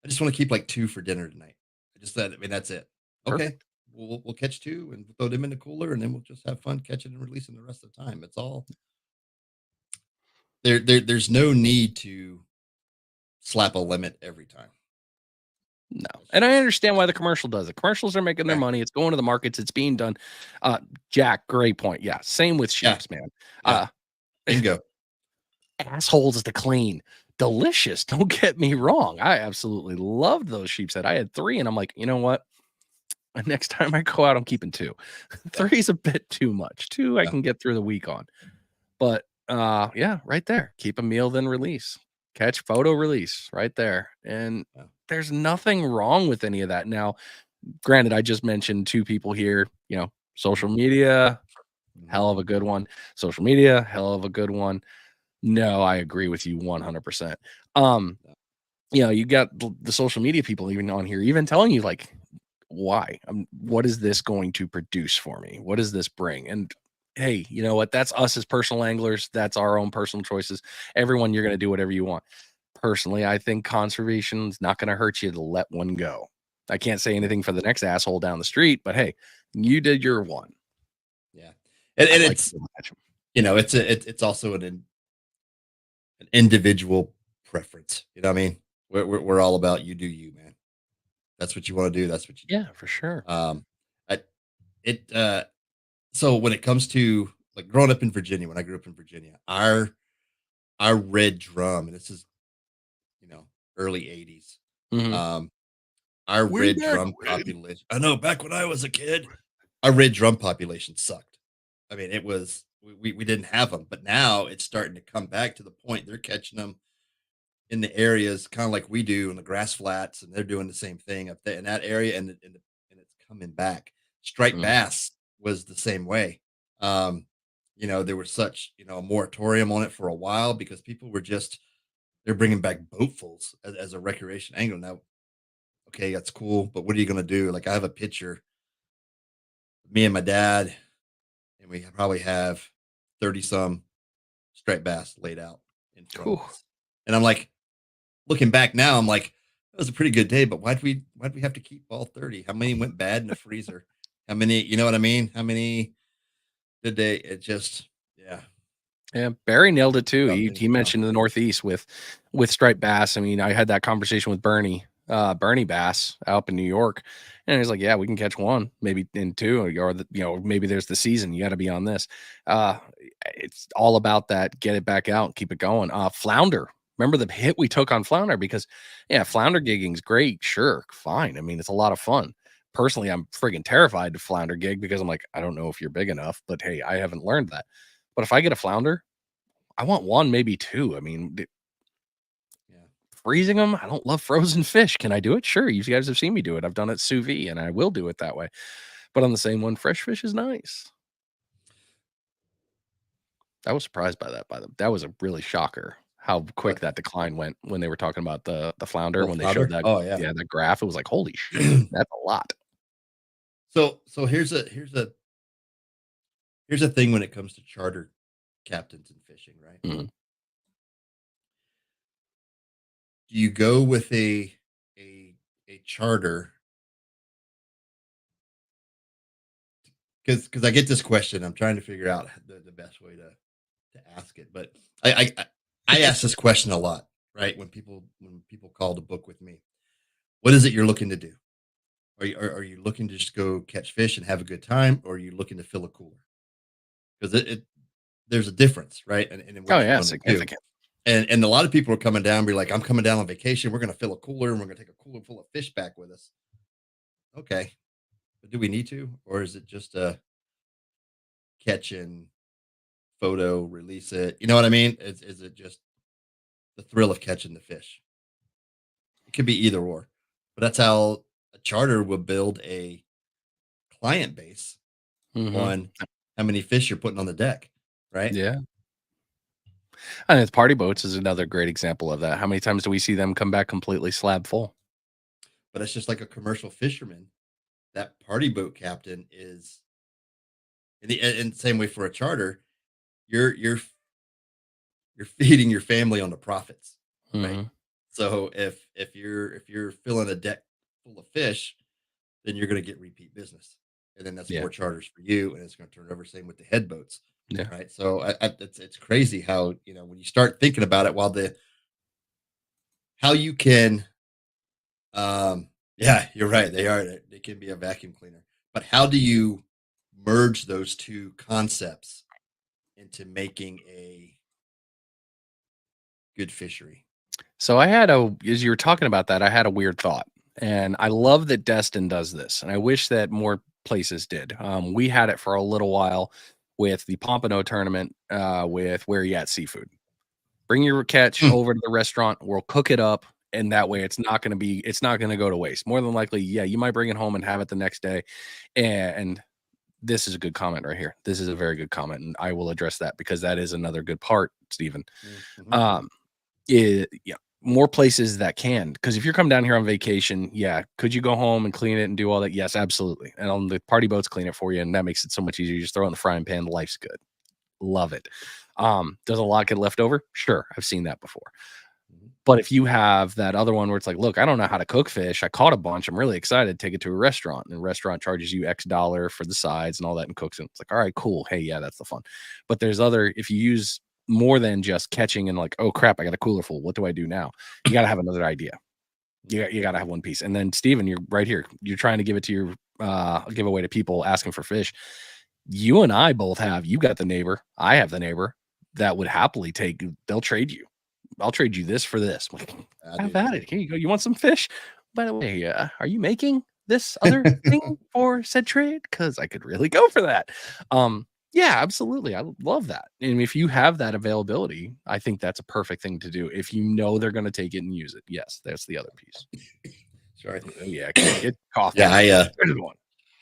[SPEAKER 1] I just want to keep like 2 for dinner tonight. I mean, that's it. Okay,
[SPEAKER 2] Perfect.
[SPEAKER 1] we'll catch 2 and throw them in the cooler, and then we'll just have fun catching and releasing the rest of the time. It's all there's no need to slap a limit every time.
[SPEAKER 2] No.
[SPEAKER 1] It's
[SPEAKER 2] And I
[SPEAKER 1] just
[SPEAKER 2] understand why the commercial does it. Commercials are making their
[SPEAKER 1] yeah,
[SPEAKER 2] money. It's going to the markets. It's being done. Jack, great point. Yeah. Same with
[SPEAKER 1] yeah,
[SPEAKER 2] sheeps, man.
[SPEAKER 1] yeah.
[SPEAKER 2] Uh,
[SPEAKER 1] Bingo.
[SPEAKER 2] assholes to clean. Delicious. Don't get me wrong. I absolutely loved those sheep's head. I had 3 and I'm like, you know what? Next time I go out, I'm keeping 2.
[SPEAKER 1] Yeah,
[SPEAKER 2] 3 is a bit too much. 2 I
[SPEAKER 1] yeah,
[SPEAKER 2] can get through the week on. But yeah, right there. Keep a meal, then release. Catch, photo, release right there. And
[SPEAKER 1] yeah.
[SPEAKER 2] there's nothing wrong with any of that. Now, granted, I just mentioned 2 people here,
[SPEAKER 1] Mhm,
[SPEAKER 2] social media,
[SPEAKER 1] mhm,
[SPEAKER 2] hell of a good one. Social media, hell of a good one. No, I agree with you 100%. Um,
[SPEAKER 1] yeah,
[SPEAKER 2] you got the social media people even on here, even telling you like, why? What is this going to produce for me? What does this bring? And hey, you know what? That's us as personal anglers. That's our own personal choices. Everyone, you're going to do whatever you want. Personally, I think conservation's not going to hurt you to let one go. I can't say
[SPEAKER 1] yeah,
[SPEAKER 2] anything for the next asshole down the street, but hey, you did your one.
[SPEAKER 1] yeah. And
[SPEAKER 2] I'd like to
[SPEAKER 1] it's
[SPEAKER 2] go catch 'em.
[SPEAKER 1] it's also an individual preference. You know what I mean? We're all about you do you, man. That's what you want to do. That's what you
[SPEAKER 2] Yeah, for sure.
[SPEAKER 1] do. I, it so when it comes to like growing up in Virginia, when I grew up in Virginia, our red drum, and this is early '80s.
[SPEAKER 2] Mhm.
[SPEAKER 1] Um, our
[SPEAKER 2] Way
[SPEAKER 1] red
[SPEAKER 2] back
[SPEAKER 1] drum
[SPEAKER 2] when.
[SPEAKER 1] population. I know back when I was a kid, our red drum population sucked. I mean, it was we didn't have them, but now it's starting to come back to the point they're catching them in the areas kind of like we do in the grass flats, and they're doing the same thing up there in that area, and it's coming back. Striped
[SPEAKER 2] Mm,
[SPEAKER 1] bass was the same way. Um, there was such a moratorium on it for a while because people were just they're bringing back boatfuls as a recreation angle now. Okay, that's cool, but what are you gonna do? Like I have a picture, of me and my dad, and we probably have 30 some striped bass laid out in front of
[SPEAKER 2] whew.
[SPEAKER 1] us, and I'm like looking back now, I'm like, that was a pretty good day, but why'd we have to keep all 30? How many went bad in the freezer? How many, you know what I mean? How many did they it just yeah.
[SPEAKER 2] Yeah, Barry nailed it too.
[SPEAKER 1] About
[SPEAKER 2] He
[SPEAKER 1] things now.
[SPEAKER 2] mentioned the Northeast with striped bass. I mean, I had that conversation with Bernie Bass out up in New York, and he's like, "Yeah, we can catch one, maybe in two, or maybe there's the season. You got to be on this." Uh, it's all about that. Get it back out and keep it going. Flounder. Remember the hit we took on flounder because, yeah, flounder gigging's great. Sure, fine. I mean, it's a lot of fun. Personally, I'm friggin' terrified to flounder gig because I'm like, I don't know if you're big enough, but hey, I haven't learned that. But if I get a flounder, I want 1, maybe 2. I mean,
[SPEAKER 1] Yeah.
[SPEAKER 2] freezing them, I don't love frozen fish. Can I do it? Sure, you guys have seen me do it. I've done it sous vide, and I will do it that way. But on the same one, fresh fish is nice. I was surprised by that, that was a really shocker how quick
[SPEAKER 1] What?
[SPEAKER 2] that decline went when they were talking about the flounder,
[SPEAKER 1] Oh,
[SPEAKER 2] when they showed
[SPEAKER 1] flounder?
[SPEAKER 2] that,
[SPEAKER 1] Oh, yeah.
[SPEAKER 2] yeah, that graph, it was like, "Holy shit, that's a lot."
[SPEAKER 1] So here's a thing when it comes to charter captains and fishing, right?
[SPEAKER 2] Mhm.
[SPEAKER 1] Do you go with a charter? Because I get this question, I'm trying to figure out the best way to ask it, but I ask this question a lot, right? When people call to book with me, what is it you're looking to do? Are you looking to just go catch fish and have a good time, or are you looking to fill a cooler? Because there's a difference, right? And in
[SPEAKER 2] Oh,
[SPEAKER 1] what you're
[SPEAKER 2] yeah,
[SPEAKER 1] going to do.
[SPEAKER 2] significant.
[SPEAKER 1] And a lot of people are coming down, be like, I'm coming down on vacation. We're going to fill a cooler and we're going to take a cooler full of fish back with us. Okay, but do we need to, or is it just a catch and photo, release it? You know what I mean? Is it just the thrill of catching the fish? It could be either or, but that's how a charter will build a client base
[SPEAKER 2] Mhm.
[SPEAKER 1] on how many fish you're putting on the deck, right?
[SPEAKER 2] Yeah. And it's party boats is another great example of that. How many times do we see them come back completely slab full?
[SPEAKER 1] But it's just like a commercial fisherman. That party boat captain is in the same way for a charter. You're feeding your family on the profits, right?
[SPEAKER 2] Mhm.
[SPEAKER 1] So if you're filling a deck full of fish, then you're going to get repeat business, and then that's
[SPEAKER 2] Yeah.
[SPEAKER 1] more charters for you, and it's going to turn over. Same with the head boats,
[SPEAKER 2] Yeah.
[SPEAKER 1] right? So it's crazy how when you start thinking about it, while the how you can, yeah, you're right, they can be a vacuum cleaner, but how do you merge those two concepts into making a good fishery?
[SPEAKER 2] So as you were talking about that, I had a weird thought, and I love that Destin does this, and I wish that more places did. We had it for a little while with the Pompano tournament, with Where You At Seafood. Bring your catch
[SPEAKER 1] Hmm,
[SPEAKER 2] over to the restaurant. We'll cook it up, and that way it's not going to go to waste. More than likely, yeah, you might bring it home and have it the next day. And this is a good comment right here. This is a very good comment, and I will address that because that is another good part, Stephen.
[SPEAKER 1] mhm.
[SPEAKER 2] Um, yeah, more places that can, because if you're coming down here on vacation, yeah, could you go home and clean it and do all that? Yes, absolutely. And on the party boats, clean it for you, and that makes it so much easier. You just throw it in the frying pan. Life's good. Love it. Does a lot get left over? Sure, I've seen that before.
[SPEAKER 1] Mhm.
[SPEAKER 2] But if you have that other one where it's like, look, I don't know how to cook fish. I caught a bunch. I'm really excited. Take it to a restaurant, and the restaurant charges you X dollar for the sides and all that and cooks it. It's like, all right, cool. Hey, yeah, that's the fun. But there's other, if you use more than just catching and like, oh crap, I got a cooler full. What do I do now? You got to have another idea. You got to have one piece. And then Steven, you're right here. You're trying to give it to your giveaway to people asking for fish. You and I both have, you got the neighbor. I have the neighbor that would happily take, they'll trade you. I'll trade you this for this. I'm like,
[SPEAKER 1] I
[SPEAKER 2] have
[SPEAKER 1] do
[SPEAKER 2] at
[SPEAKER 1] too.
[SPEAKER 2] it. Here you go. You want some fish? By the way, are you making this other thing for said trade? Because I could really go for that. Yeah, absolutely. I love that. And if you have that availability, I think that's a perfect thing to do. If you know they're going to take it and use it. Yes, that's the other piece.
[SPEAKER 1] Sorry.
[SPEAKER 2] Oh yeah, get coffee
[SPEAKER 1] Yeah,
[SPEAKER 2] ready. Good one.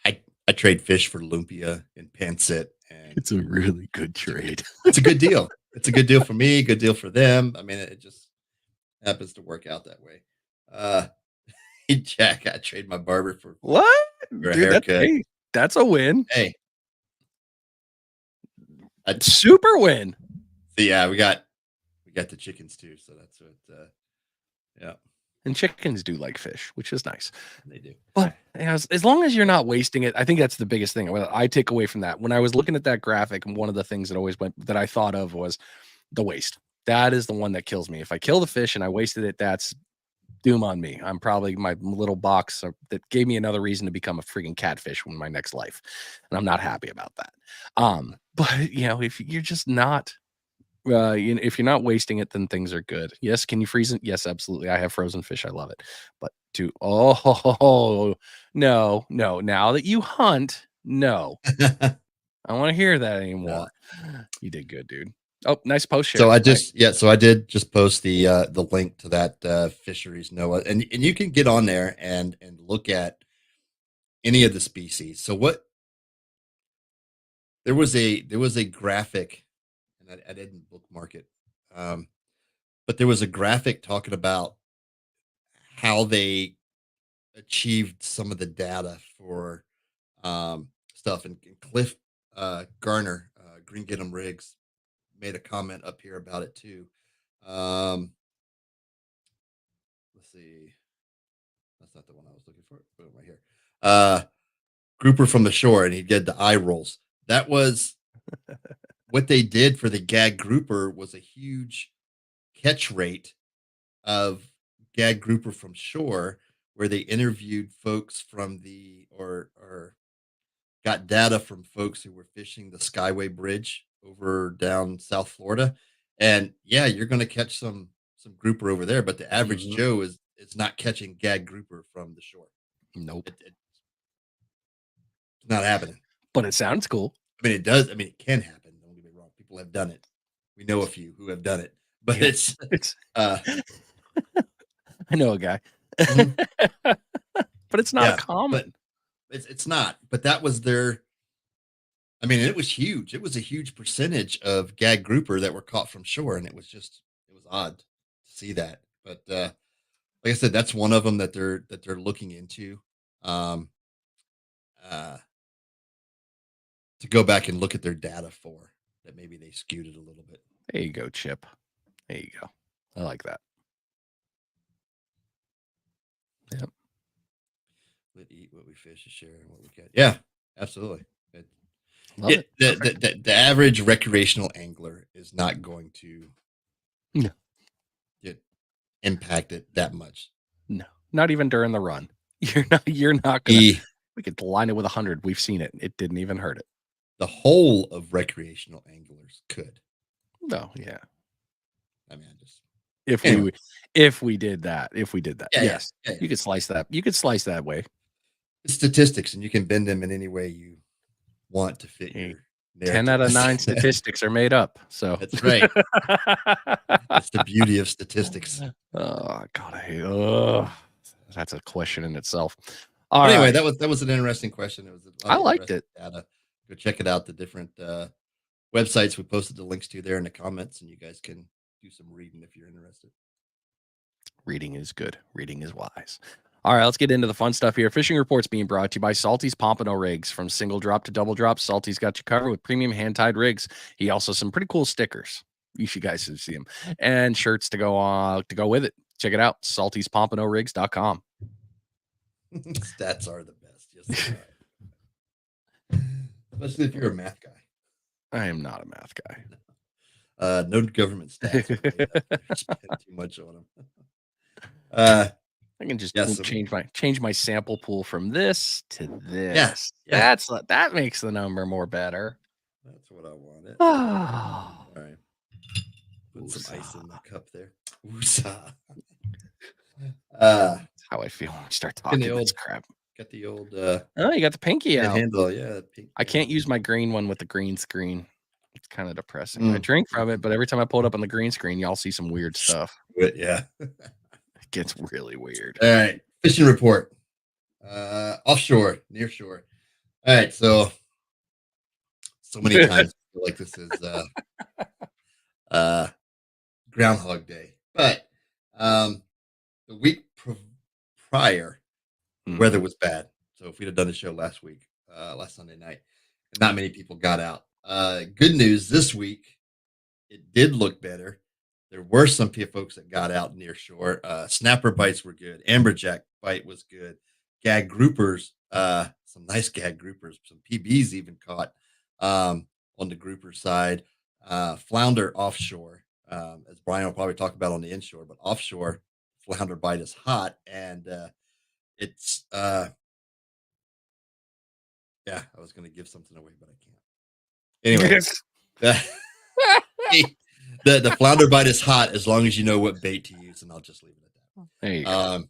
[SPEAKER 1] I trade fish for lumpia and pancit, and
[SPEAKER 2] It's a really good
[SPEAKER 1] it's a good
[SPEAKER 2] trade.
[SPEAKER 1] it's a good deal. It's a good deal for me, good deal for them. I mean, it just happens to work out that way. Uh, hey, Jack, I trade my barber
[SPEAKER 2] What?
[SPEAKER 1] for a
[SPEAKER 2] Dude, that's
[SPEAKER 1] haircut.
[SPEAKER 2] hey, that's a win.
[SPEAKER 1] Hey, I
[SPEAKER 2] Super win.
[SPEAKER 1] yeah, we got the chickens too, so that's what. Yeah.
[SPEAKER 2] And chickens do like fish, which is nice.
[SPEAKER 1] They do.
[SPEAKER 2] But as long as you're not wasting it, I think that's the biggest thing. What I take away from that, when I was looking at that graphic, and one of the things that I thought of was the waste. That is the one that kills me. If I kill the fish and I wasted it, that's doom on me. I'm probably my little box that gave me another reason to become a freaking catfish in my next life, and I'm not happy about that. But if you're just not, if you're not wasting it, then things are good. Yes, can you freeze it? Yes, absolutely. I have frozen fish. I love it. But no, now that you hunt, no, I don't want to hear that anymore. You did good, dude. Oh, nice post share.
[SPEAKER 1] So I did just post the link to that fisheries, Noah, and you can get on there and look at any of the species. So there was a graphic, and I didn't bookmark it, but there was a graphic talking about how they achieved some of the data for stuff, and Cliff Garner, Green Get 'em Rigs, made a comment up here about it too. Let's see. That's not the one I was looking for. Boom, right here. Grouper from the shore, and he did the eye rolls. That was what they did for the gag grouper, was a huge catch rate of gag grouper from shore, where they interviewed folks from or got data from folks who were fishing the Skyway Bridge over down South Florida. And yeah, you're going to catch some grouper over there, but the average Joe is not catching gag grouper from the shore.
[SPEAKER 2] Nope.
[SPEAKER 1] It's not happening.
[SPEAKER 2] But it sounds cool.
[SPEAKER 1] I mean, it does. I mean, it can happen. Don't get me wrong. People have done it. We know a few who have done it, but it's
[SPEAKER 2] I know a guy,
[SPEAKER 1] but
[SPEAKER 2] it's not common.
[SPEAKER 1] It's not. But that was their. I mean, it was huge. It was a huge percentage of gag grouper that were caught from shore, and it was odd to see that. But like I said, that's one of them that they're looking into. To go back and look at their data for that, maybe they skewed it a little bit.
[SPEAKER 2] There you go, Chip. There you go. I like that. Yep.
[SPEAKER 1] We eat what we fish, share and what we get. Yeah, absolutely. The average recreational angler is not going to get impacted that much.
[SPEAKER 2] No, not even during the run. You're not gonna. We could line it with 100. We've seen it. It didn't even hurt it.
[SPEAKER 1] The whole of recreational anglers could.
[SPEAKER 2] No, yeah.
[SPEAKER 1] I mean,
[SPEAKER 2] if we did that, yes,
[SPEAKER 1] yeah.
[SPEAKER 2] You could slice that. You could slice that way.
[SPEAKER 1] It's statistics, and you can bend them in any way you want to fit your narrative.
[SPEAKER 2] 10 out of 9 statistics are made up. So
[SPEAKER 1] that's right. That's the beauty of statistics.
[SPEAKER 2] Oh God, that's a question in itself.
[SPEAKER 1] Anyway, that was an interesting question. It was.
[SPEAKER 2] I liked it.
[SPEAKER 1] Data. Go check it out. The different websites we posted the links to there in the comments, and you guys can do some reading if you're interested.
[SPEAKER 2] Reading is good. Reading is wise. All right, let's get into the fun stuff here. Fishing reports being brought to you by Salty's Pompano rigs. From single drop to double drop, Salty's got you covered with premium hand-tied rigs. He also some pretty cool stickers. You should guys should see them, and shirts to go with it. Check it out, saltyspompano-rigs.com.
[SPEAKER 1] Stats are the best. Yes, especially if you're a math guy.
[SPEAKER 2] I am not a math guy.
[SPEAKER 1] No government stats. Spend too much on them.
[SPEAKER 2] I can just change my sample pool from this to this. Yeah. That makes the number more better.
[SPEAKER 1] That's what I wanted.
[SPEAKER 2] All
[SPEAKER 1] right. Put some ice in the cup there. Woosah.
[SPEAKER 2] That's how I feel when we start talking this crap.
[SPEAKER 1] Got the old
[SPEAKER 2] oh, you got the pinky out.
[SPEAKER 1] Handle, yeah.
[SPEAKER 2] I can't use my green one with the green screen. It's kind of depressing. I drink from it, but every time I pull it up on the green screen, y'all see some weird stuff.
[SPEAKER 1] Yeah.
[SPEAKER 2] It gets really weird.
[SPEAKER 1] All right. Fishing report. Offshore, near shore. All right, so many times I feel like this is Groundhog Day. But the week prior, the weather was bad. So if we'd have done the show last week, last Sunday night, not many people got out. Good news this week, it did look better. There were some folks that got out near shore. Snapper bites were good. Amberjack bite was good. Gag groupers, some nice gag groupers. Some PBs even caught on the grouper side. Flounder offshore, as Brian will probably talk about on the inshore, but offshore flounder bite is hot, and it's yeah. I was going to give something away, but I can't. Anyway,
[SPEAKER 2] Yes.
[SPEAKER 1] the flounder bite is hot as long as you know what bait to use, and I'll just leave it at that.
[SPEAKER 2] There you go.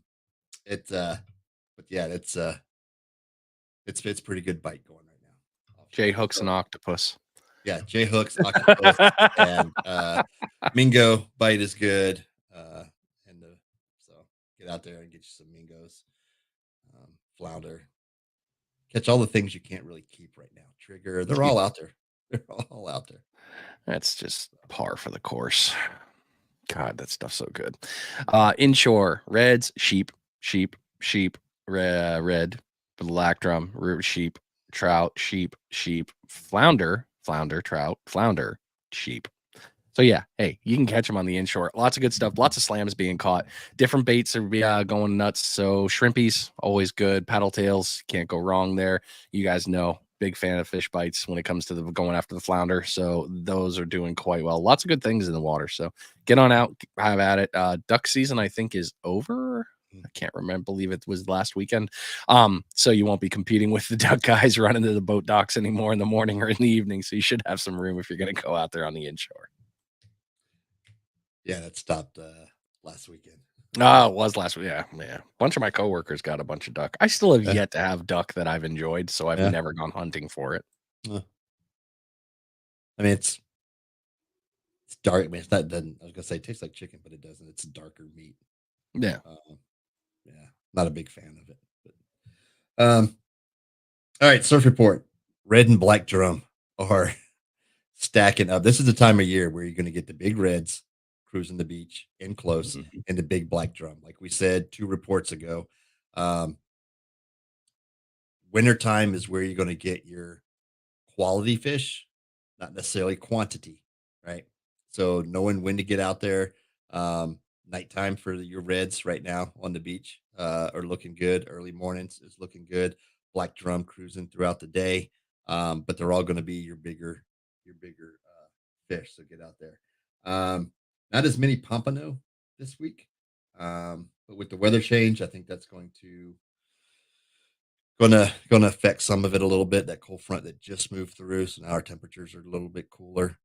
[SPEAKER 1] But yeah, it's pretty good bite going right now.
[SPEAKER 2] J hooks and octopus.
[SPEAKER 1] Yeah, J hooks, octopus, and mingo bite is good. So get out there and get you some mingos, flounder, catch all the things you can't really keep right now. Trigger, they're all out there. They're all out there.
[SPEAKER 2] That's just par for the course. God, that stuff's so good. Inshore, reds, sheep, red, black drum, river sheep, trout, sheep, flounder, trout, flounder, sheep. So yeah, hey, you can catch them on the inshore. Lots of good stuff. Lots of slams being caught. Different baits are going nuts. So shrimpies, always good. Paddle tails, can't go wrong there. You guys know, big fan of fish bites when it comes to going after the flounder. So those are doing quite well. Lots of good things in the water. So get on out, have at it. Duck season, I think, is over. I can't remember. Believe it was last weekend. So you won't be competing with the duck guys running to the boat docks anymore in the morning or in the evening. So you should have some room if you're going to go out there on the inshore.
[SPEAKER 1] Yeah, that stopped last weekend.
[SPEAKER 2] Oh, it was last week. Yeah. A bunch of my coworkers got a bunch of duck. I still have yet to have duck that I've enjoyed, so I've never gone hunting for it.
[SPEAKER 1] I mean, it's dark. I mean, it's not. Doesn't I was gonna say it tastes like chicken, but it doesn't. It's darker meat.
[SPEAKER 2] Yeah.
[SPEAKER 1] Yeah, not a big fan of it. But, all right, surf report. Red and black drum are stacking up. This is the time of year where you're going to get the big reds cruising the beach in close and the big black drum. Like we said 2 reports ago, wintertime is where you're going to get your quality fish, not necessarily quantity, right? So knowing when to get out there, nighttime for your reds right now on the beach are looking good. Early mornings is looking good. Black drum cruising throughout the day, but they're all going to be your bigger fish. So get out there. Not as many pompano this week, but with the weather change, I think that's going to affect some of it a little bit. That cold front that just moved through, so now our temperatures are a little bit cooler.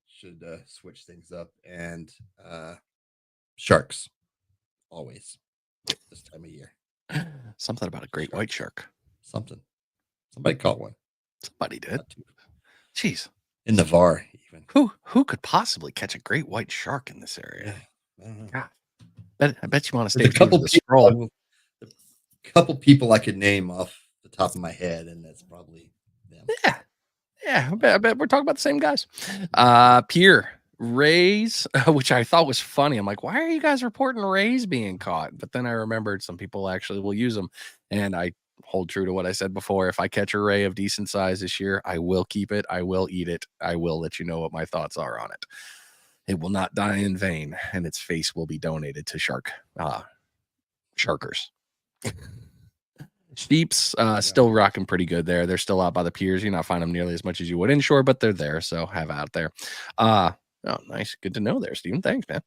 [SPEAKER 1] Should switch things up. And sharks, always this time of year.
[SPEAKER 2] Something about a great white shark.
[SPEAKER 1] Somebody caught one.
[SPEAKER 2] Somebody did. Jeez.
[SPEAKER 1] In the VAR, even.
[SPEAKER 2] Who could possibly catch a great white shark in this area?
[SPEAKER 1] Yeah, I don't know.
[SPEAKER 2] God. I bet you want to stay
[SPEAKER 1] a couple people I could name off the top of my head, and that's probably them.
[SPEAKER 2] Yeah, I bet we're talking about the same guys. Pier rays, which I thought was funny. I'm like, why are you guys reporting rays being caught? But then I remembered some people actually will use them, and I hold true to what I said before. If I catch a ray of decent size this year, I will keep it. I will eat it. I will let you know what my thoughts are on it. It will not die in vain, and its face will be donated to sharkers. Sheep's still rocking pretty good there. They're still out by the piers. You're not finding them nearly as much as you would inshore, but they're there. So have out there. Oh, nice. Good to know there, Steven. Thanks, man.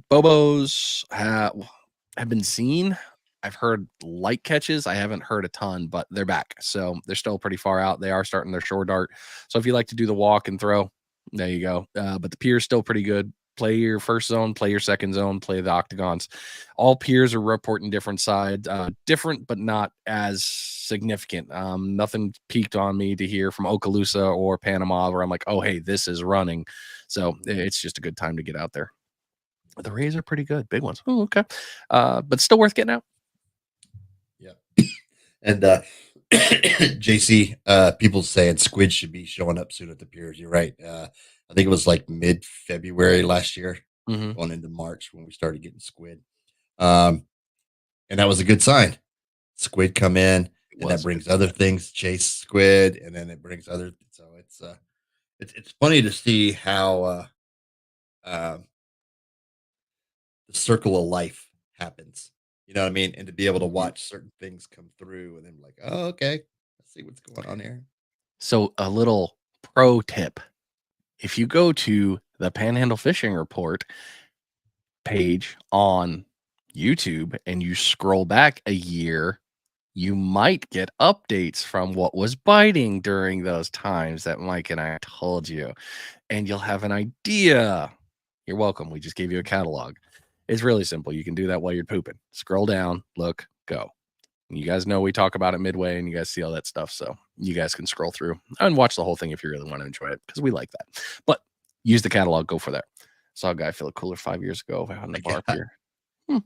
[SPEAKER 2] Bobos have been seen. I've heard light catches. I haven't heard a ton, but they're back. So they're still pretty far out. They are starting their shore dart. So if you like to do the walk and throw, there you go. But the pier's still pretty good. Play your first zone, play your second zone, play the octagons. All piers are reporting different sides, different but not as significant. Nothing peaked on me to hear from Okaloosa or Panama where I'm like, oh, hey, this is running. So it's just a good time to get out there. The rays are pretty good, big ones. Oh, okay, but still worth getting out.
[SPEAKER 1] Yeah, and JC, people saying squid should be showing up soon at the piers. You're right. I think it was like mid-February last year, going into March when we started getting squid. And that was a good sign. Squid come in, and that brings other things, chase squid, and then it brings other. So it's funny to see how um, the circle of life happens. You know what I mean? And to be able to
[SPEAKER 2] Mhm.
[SPEAKER 1] watch certain things come through, and then like, oh, okay, let's see what's going on here.
[SPEAKER 2] So a little pro tip: if you go to the Panhandle Fishing Report page on YouTube and you scroll back a year, you might get updates from what was biting during those times that Mike and I told you, and you'll have an idea. You're welcome. We just gave you a catalog. It's really simple. You can do that while you're pooping. Scroll down, look, go. You guys know we talk about it midway and you guys see all that stuff. So you guys can scroll through and watch the whole thing if you really want to enjoy it because we like that. But use the catalog, go for there. Saw a guy fill a cooler 5 years ago out in the
[SPEAKER 1] My
[SPEAKER 2] bar
[SPEAKER 1] God.
[SPEAKER 2] pier.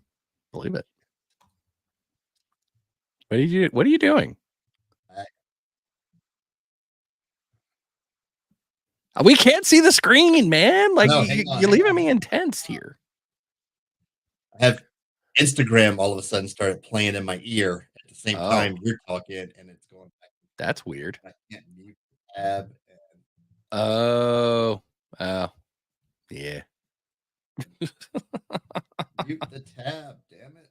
[SPEAKER 2] Believe it. What are you doing?
[SPEAKER 1] I,
[SPEAKER 2] We can't see the screen, man. Like
[SPEAKER 1] no, hang on,
[SPEAKER 2] you're
[SPEAKER 1] hang
[SPEAKER 2] leaving
[SPEAKER 1] on.
[SPEAKER 2] me intense here.
[SPEAKER 1] I have Instagram all of a sudden started playing in my ear at the same
[SPEAKER 2] Oh,
[SPEAKER 1] time you're talking, and it's going back.
[SPEAKER 2] that's weird.
[SPEAKER 1] I can't mute the tab and
[SPEAKER 2] Oh, oh, yeah.
[SPEAKER 1] mute the tab. Damn it!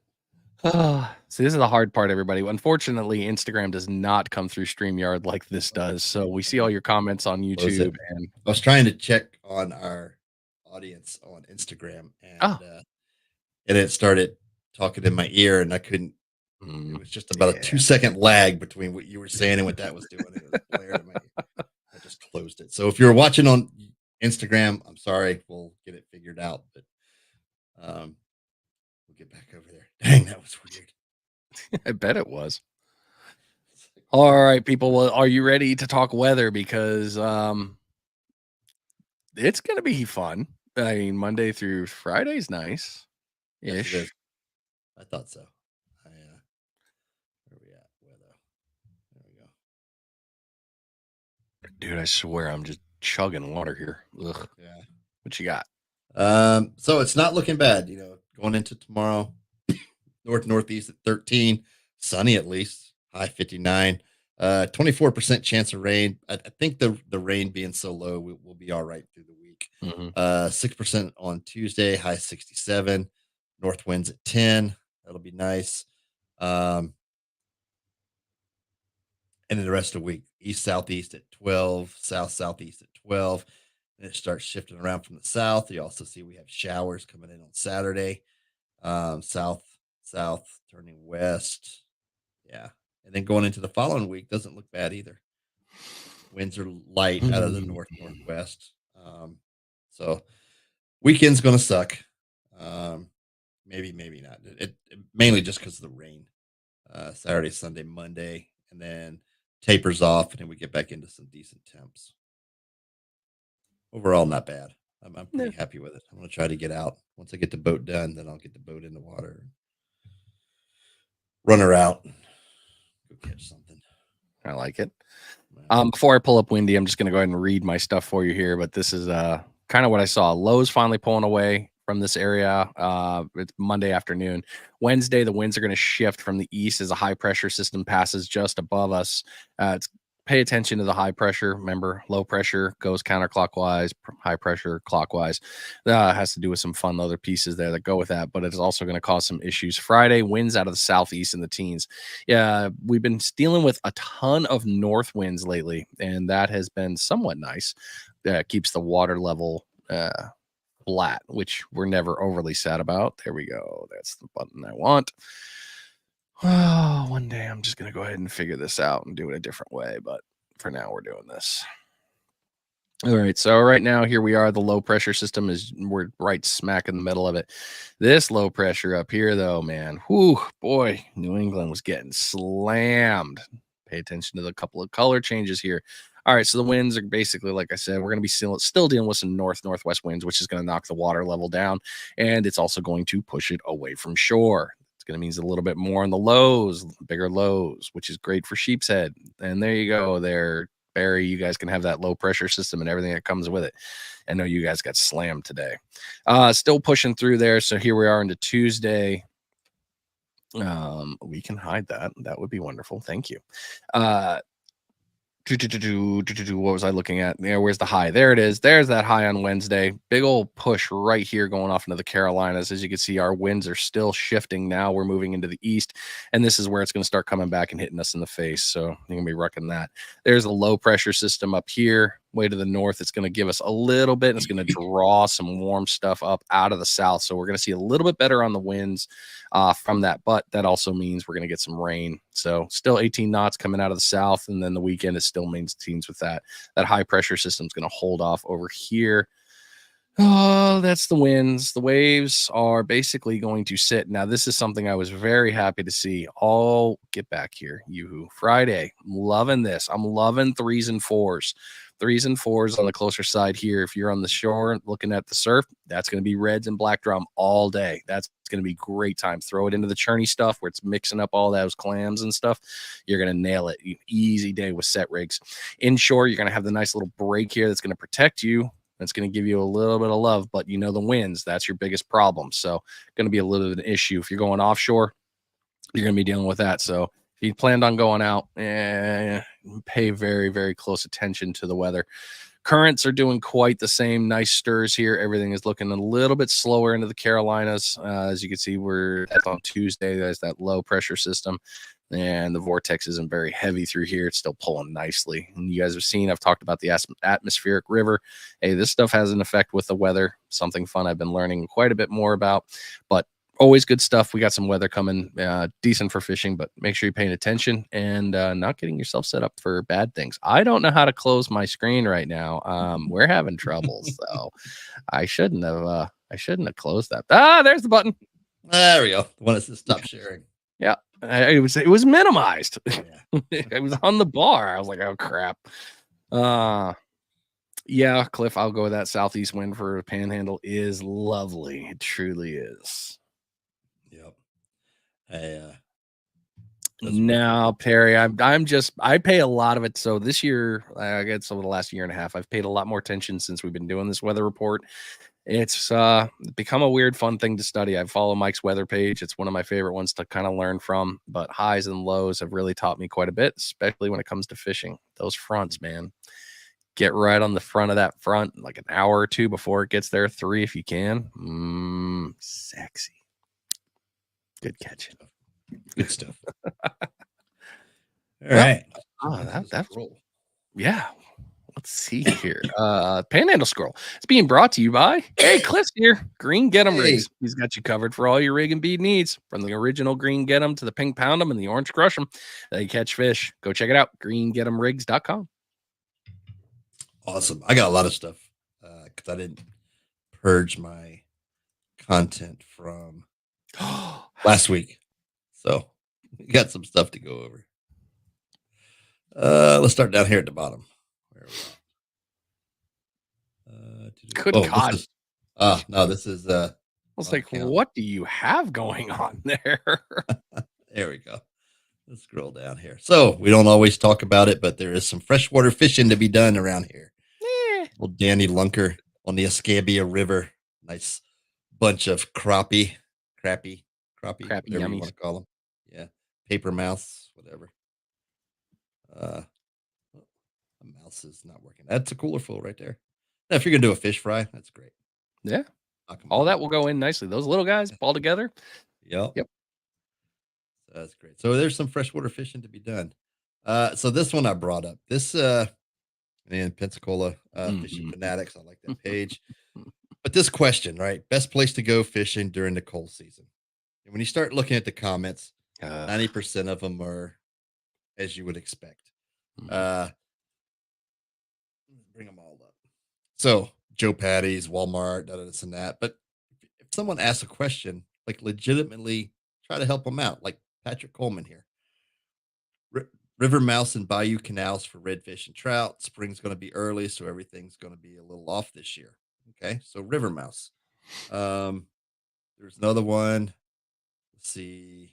[SPEAKER 2] So this is the hard part, everybody. Unfortunately, Instagram does not come through StreamYard like this does. So we see all your comments on
[SPEAKER 1] Close it.
[SPEAKER 2] YouTube and
[SPEAKER 1] I was trying to check on our audience on Instagram,
[SPEAKER 2] oh,
[SPEAKER 1] and it started talking in my ear, and I couldn't. It was just about a
[SPEAKER 2] yeah.
[SPEAKER 1] 2-second lag between what you were saying and what that was doing. It was blaring in my ear. I just closed it. So if you're watching on Instagram, I'm sorry. We'll get it figured out, but we'll get back over there. Dang, that was weird.
[SPEAKER 2] I bet it was. All right, people. Well, are you ready to talk weather? Because it's gonna be fun. I mean, Monday through Friday's nice
[SPEAKER 1] Yes, it is.
[SPEAKER 2] ish.
[SPEAKER 1] I thought so. Where we at? Weather. There we go.
[SPEAKER 2] Dude, I swear I'm just chugging water here. Ugh.
[SPEAKER 1] Yeah.
[SPEAKER 2] What you got?
[SPEAKER 1] So it's not looking bad, going into tomorrow. Northeast at 13, sunny at least, high 59. 24% chance of rain. I think the rain being so low, we'll be all right through the week.
[SPEAKER 2] Mhm.
[SPEAKER 1] 6% on Tuesday, high 67. North winds at 10. That'll be nice. And then the rest of the week, east southeast at 12, south southeast at 12. And it starts shifting around from the south. You also see we have showers coming in on Saturday. South, south, turning west. Yeah. And then going into the following week doesn't look bad either. Winds are light out of the
[SPEAKER 2] Mm.
[SPEAKER 1] north northwest. So weekend's going to suck. Maybe not. It mainly just because of the rain. Saturday, Sunday, Monday, and then tapers off, and then we get back into some decent temps. Overall, not bad. I'm
[SPEAKER 2] Yeah.
[SPEAKER 1] pretty happy with it. I'm going to try to get out. Once I get the boat done, then I'll get the boat in the water, run her out, go catch something.
[SPEAKER 2] I like it.
[SPEAKER 1] Yeah.
[SPEAKER 2] Before I pull up Windy, I'm just going to go ahead and read my stuff for you here. But this is kind of what I saw. Lows finally pulling away from this area. It's Monday afternoon. Wednesday, the winds are going to shift from the east as a high pressure system passes just above us. It's pay attention to the high pressure. Remember, low pressure goes counterclockwise, high pressure clockwise. Has to do with some fun other pieces there that go with that, but it's also going to cause some issues. Friday, winds out of the southeast in the teens. Yeah, we've been dealing with a ton of north winds lately, and that has been somewhat nice. Keeps the water level flat, which we're never overly sad about. There we go. That's the button I want. Oh, one day I'm just going to go ahead and figure this out and do it a different way. But for now, we're doing this. All right. So right now, here we are. The low pressure system we're right smack in the middle of it. This low pressure up here, though, man, whoo, boy, New England was getting slammed. Pay attention to the couple of color changes here. All right. So the winds are basically, like I said, we're going to be still dealing with some northwest winds, which is going to knock the water level down. And it's also going to push it away from shore. Going to mean a little bit more on the lows, bigger lows, which is great for sheep's head. And there you go there, Barry. You guys can have that low pressure system and everything that comes with it. I know you guys got slammed today. Still pushing through there. So here we are into Tuesday. We can hide that. That would be wonderful. Thank you. What was I looking at? Yeah, where's the high? There it is. There's that high on Wednesday. Big old push right here going off into the Carolinas. As you can see, our winds are still shifting now. We're moving into the east, and this is where it's going to start coming back and hitting us in the face. So you're going to be wrecking that. There's a low pressure system up here, way to the north. It's going to give us a little bit, and it's going to draw some warm stuff up out of the south. So we're going to see a little bit better on the winds from that, but that also means we're going to get some rain. So still 18 knots coming out of the south, and then the weekend is still maintains with that. That high pressure system is going to hold off over here. Oh, that's the winds. The waves are basically going to sit. Now, this is something I was very happy to see. Oh, get back here, Yoo-hoo. Friday. I'm loving this. I'm loving 3s and 4s. 3s and 4s on the closer side here. If you're on the shore looking at the surf, that's going to be reds and black drum all day. That's going to be great time. Throw it into the churny stuff where it's mixing up all those clams and stuff. You're going to nail it. Easy day with set rigs. Inshore, you're going to have the nice little break here that's going to protect you. That's going to give you a little bit of love, but you know the winds, that's your biggest problem. So going to be a little bit of an issue. If you're going offshore, you're going to be dealing with that. So if you planned on going out, pay very, very close attention to the weather. Currents are doing quite the same. Nice stirs here. Everything is looking a little bit slower into the Carolinas. As you can see, that's on Tuesday. There's that low pressure system. And the vortex isn't very heavy through here. It's still pulling nicely. And you guys have seen, I've talked about the atmospheric river. Hey, this stuff has an effect with the weather. Something fun I've been learning quite a bit more about. But always good stuff. We got some weather coming, decent for fishing, but make sure you're paying attention and not getting yourself set up for bad things. I don't know how to close my screen right now. We're having trouble, so I shouldn't have closed that. There's the button.
[SPEAKER 1] There we go. The one that says stop sharing.
[SPEAKER 2] Yeah. It was minimized. Yeah. It was on the bar. I was like, oh crap. Yeah, Cliff, I'll go with that. Southeast wind for Panhandle is lovely. It truly is.
[SPEAKER 1] Yep. Hey,
[SPEAKER 2] now, Perry, I pay a lot of it. So this year, I guess over the last year and a half, I've paid a lot more attention since we've been doing this weather report. It's become a weird, fun thing to study. I follow Mike's weather page. It's one of my favorite ones to kind of learn from, but highs and lows have really taught me quite a bit, especially when it comes to fishing. Those fronts, man. Get right on the front of that front, like an hour or two before it gets there, 3 if you can. Sexy. Good catch.
[SPEAKER 1] Good stuff. All right.
[SPEAKER 2] That's yeah. Let's see here. Panhandle Scroll. It's being brought to you by Cliff's here. Green Get 'em rigs. He's got you covered for all your rig and bead needs. From the original Green Get 'em to the Pink Pound 'em and the Orange Crush 'em. They catch fish. Go check it out. greengetemrigs.com.
[SPEAKER 1] Awesome. I got a lot of stuff because I didn't purge my content from last week. So we got some stuff to go over. Let's start down here at the bottom. Where are we at?
[SPEAKER 2] Good God.
[SPEAKER 1] This is
[SPEAKER 2] I was like, what do you have going on there?
[SPEAKER 1] There we go. Let's scroll down here. So we don't always talk about it, but there is some freshwater fishing to be done around here. Well, Danny Lunker on the Escambia River. Nice bunch of crappie, whatever
[SPEAKER 2] yummies.
[SPEAKER 1] you want to call them. Yeah, paper mouse, whatever. The mouse is not working. That's a cooler full right there. Now, if you're gonna do a fish fry, that's great.
[SPEAKER 2] Yeah, all that will go in nicely. Those little guys all together.
[SPEAKER 1] Yep. That's great. So there's some freshwater fishing to be done. So this one I brought up. This in Pensacola Fishing Fanatics. I like that page. But this question, right? Best place to go fishing during the cold season. And when you start looking at the comments, 90% of them are as you would expect. Bring them all up. So Joe Patty's, Walmart, this and that. But if someone asks a question, like legitimately try to help them out, like Patrick Coleman here. River mouse and bayou canals for redfish and trout. Spring's going to be early, so everything's going to be a little off this year. Okay, so river mouse. There's another one. Let's see.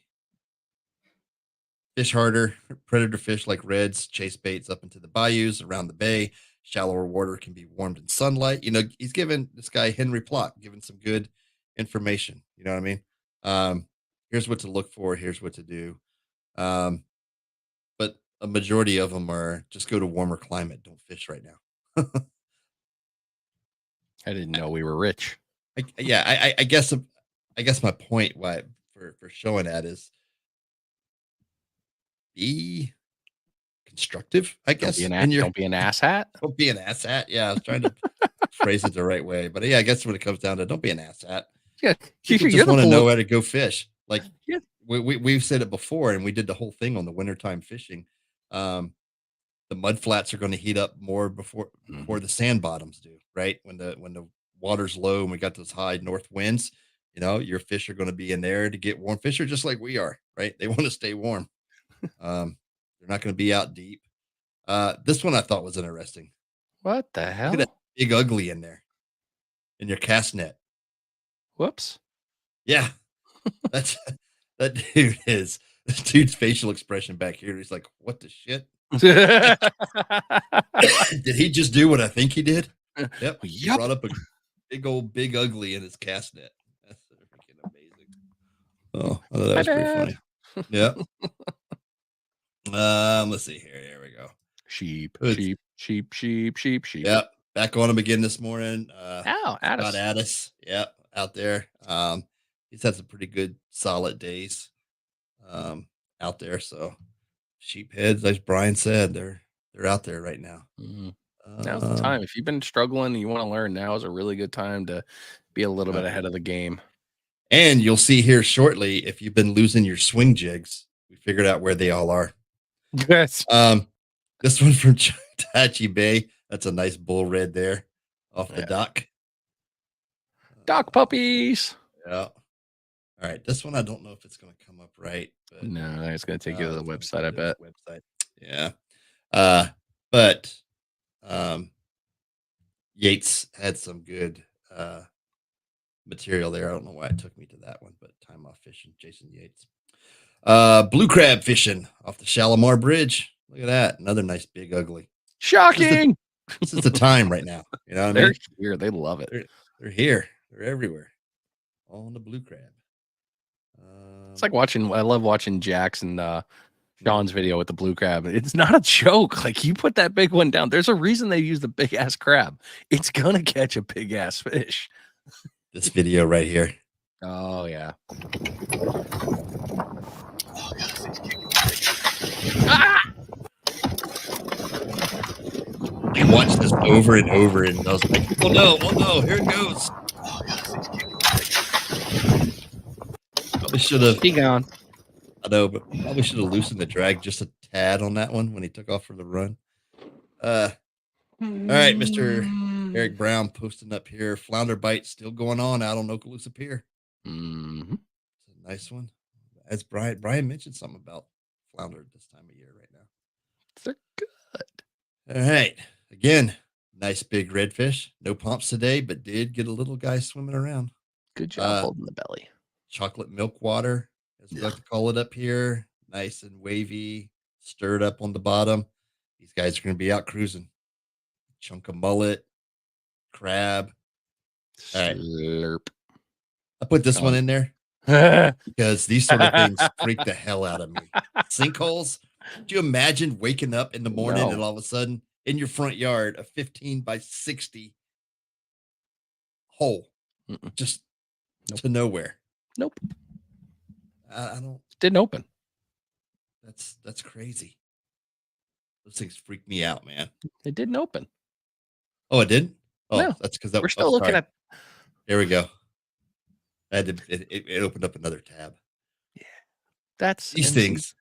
[SPEAKER 1] Fish harder. Predator fish like reds chase baits up into the bayous around the bay. Shallower water can be warmed in sunlight. You know, he's given this guy Henry Plott, giving some good information. You know what I mean? Here's what to look for. Here's what to do. But a majority of them are just go to warmer climate. Don't fish right now.
[SPEAKER 2] I didn't know we were rich.
[SPEAKER 1] I guess my point why for showing that is be constructive, I guess, in your
[SPEAKER 2] Don't be an asshat.
[SPEAKER 1] don't be an asshat. Yeah, I was trying to phrase it the right way, but yeah, I guess when it comes down to don't be an asshat.
[SPEAKER 2] Yeah,
[SPEAKER 1] People
[SPEAKER 2] you're
[SPEAKER 1] just
[SPEAKER 2] the
[SPEAKER 1] want to
[SPEAKER 2] bull.
[SPEAKER 1] know how to go fish. Like
[SPEAKER 2] Yeah.
[SPEAKER 1] we've said it before, and we did the whole thing on the wintertime fishing. The mud flats are going to heat up more before the sand bottoms do, right? When the water's low and we got those high north winds, your fish are going to be in there to get warm. Fish are just like we are, right? They want to stay warm. They're not going to be out deep. This one I thought was interesting.
[SPEAKER 2] What the
[SPEAKER 1] Look at that
[SPEAKER 2] hell?
[SPEAKER 1] big ugly in there in your cast net.
[SPEAKER 2] Whoops.
[SPEAKER 1] Yeah, that's that dude is this dude's facial expression back here. He's like, "What the shit? Did he just do what I think he did?" Yep. He
[SPEAKER 2] Yep.
[SPEAKER 1] brought up a big ugly in his cast net. That's freaking amazing. Oh, I thought that was pretty funny. Yeah. Let's see here. Here we go.
[SPEAKER 2] Sheep.
[SPEAKER 1] Yep. Back on him again this morning.
[SPEAKER 2] Ow,
[SPEAKER 1] Scott
[SPEAKER 2] Addis.
[SPEAKER 1] Addis. Yep. Out there. He's had some pretty good solid days out there. So sheep heads, as Brian said, they're out there right now.
[SPEAKER 2] Now's the time. If you've been struggling and you want to learn, now is a really good time to be a little bit ahead of the game.
[SPEAKER 1] And you'll see here shortly, if you've been losing your swing jigs, we figured out where they all are.
[SPEAKER 2] Yes.
[SPEAKER 1] This one from Chattahoochee Bay. That's a nice bull red there off the dock.
[SPEAKER 2] Dock puppies.
[SPEAKER 1] Yeah. All right. This one, I don't know if it's going to come up right. But,
[SPEAKER 2] no, it's going to take you to the website, I bet.
[SPEAKER 1] Website. Yeah. But Yates had some good material there. I don't know why it took me to that one, but time off fishing, Jason Yates. Blue crab fishing off the Shalimar Bridge. Look at that. Another nice big ugly.
[SPEAKER 2] Shocking.
[SPEAKER 1] This is the time right now. You know what I
[SPEAKER 2] They're
[SPEAKER 1] mean?
[SPEAKER 2] here. They love it.
[SPEAKER 1] They're here. They're everywhere. All on the blue crab.
[SPEAKER 2] It's like I love watching Jack's and Sean's video with the blue crab. It's not a joke. Like, you put that big one down. There's a reason they use the big ass crab. It's going to catch a big ass fish.
[SPEAKER 1] This video right here.
[SPEAKER 2] Oh, yeah.
[SPEAKER 1] I watched this over and over, and I was like, oh no, here it goes. Probably should have.
[SPEAKER 2] He gone.
[SPEAKER 1] I know, but probably should have loosened the drag just a tad on that one when he took off for the run. All right, Mr. Eric Brown posting up here. Flounder bite still going on out on Okaloosa Pier.
[SPEAKER 2] Mm-hmm.
[SPEAKER 1] It's a nice one. As Brian mentioned something about flounder at this time of year right now.
[SPEAKER 2] They're good.
[SPEAKER 1] All right. Again, nice big redfish. No pumps today, but did get a little guy swimming around.
[SPEAKER 2] Good job holding the belly.
[SPEAKER 1] Chocolate milk water, as we like to call it up here. Nice and wavy, stirred up on the bottom. These guys are going to be out cruising. Chunk of mullet, crab. All right.
[SPEAKER 2] Slurp.
[SPEAKER 1] I put this one in there because these sort of things freak the hell out of me. Sinkholes. Do you imagine waking up in the morning and all of a sudden in your front yard, a 15 by 60 hole just to nowhere?
[SPEAKER 2] Nope.
[SPEAKER 1] I don't.
[SPEAKER 2] Didn't open.
[SPEAKER 1] That's crazy. Those things freak me out, man.
[SPEAKER 2] It didn't open.
[SPEAKER 1] Oh, it didn't? Oh,
[SPEAKER 2] no.
[SPEAKER 1] That's because
[SPEAKER 2] we're still looking at.
[SPEAKER 1] There we go. It opened up another tab.
[SPEAKER 2] Yeah. That's
[SPEAKER 1] these things.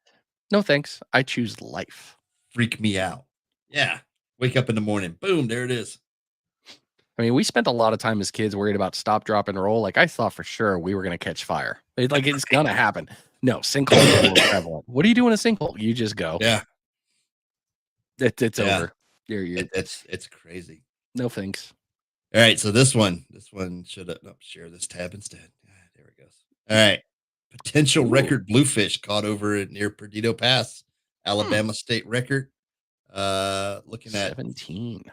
[SPEAKER 2] No thanks. I choose life.
[SPEAKER 1] Freak me out. Yeah. Wake up in the morning. Boom. There it is.
[SPEAKER 2] I mean, we spent a lot of time as kids worried about stop, drop, and roll. Like, I thought for sure we were going to catch fire. It's going to happen. No, sinkholes are more prevalent. What do you do in a sinkhole? You just go.
[SPEAKER 1] Yeah.
[SPEAKER 2] It's over.
[SPEAKER 1] It's crazy.
[SPEAKER 2] No thanks.
[SPEAKER 1] All right. So this one should have share this tab instead. There it goes. All right. Potential record bluefish caught over near Perdido Pass, Alabama state record. Looking at
[SPEAKER 2] 17.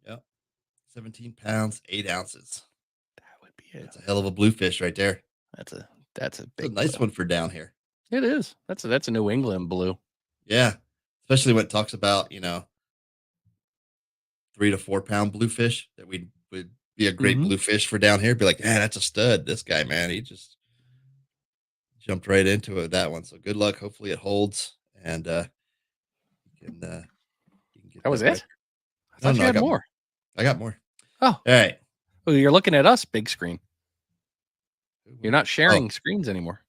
[SPEAKER 1] Yep. 17 pounds, 8 ounces.
[SPEAKER 2] That would be it.
[SPEAKER 1] That's a hell of a bluefish right there.
[SPEAKER 2] That's a big
[SPEAKER 1] nice one for down here.
[SPEAKER 2] It is. That's a New England blue.
[SPEAKER 1] Yeah. especially when it talks about 3 to 4 pound bluefish that would be a great bluefish for down here. Be like, man, that's a stud. This guy, man, he just jumped right into it with that one. So good luck. Hopefully it holds, and you can get
[SPEAKER 2] That was
[SPEAKER 1] that
[SPEAKER 2] it.
[SPEAKER 1] record.
[SPEAKER 2] I thought you had more.
[SPEAKER 1] I got more.
[SPEAKER 2] Oh,
[SPEAKER 1] all right.
[SPEAKER 2] Well, you're looking at us, big screen. You're not sharing screens anymore.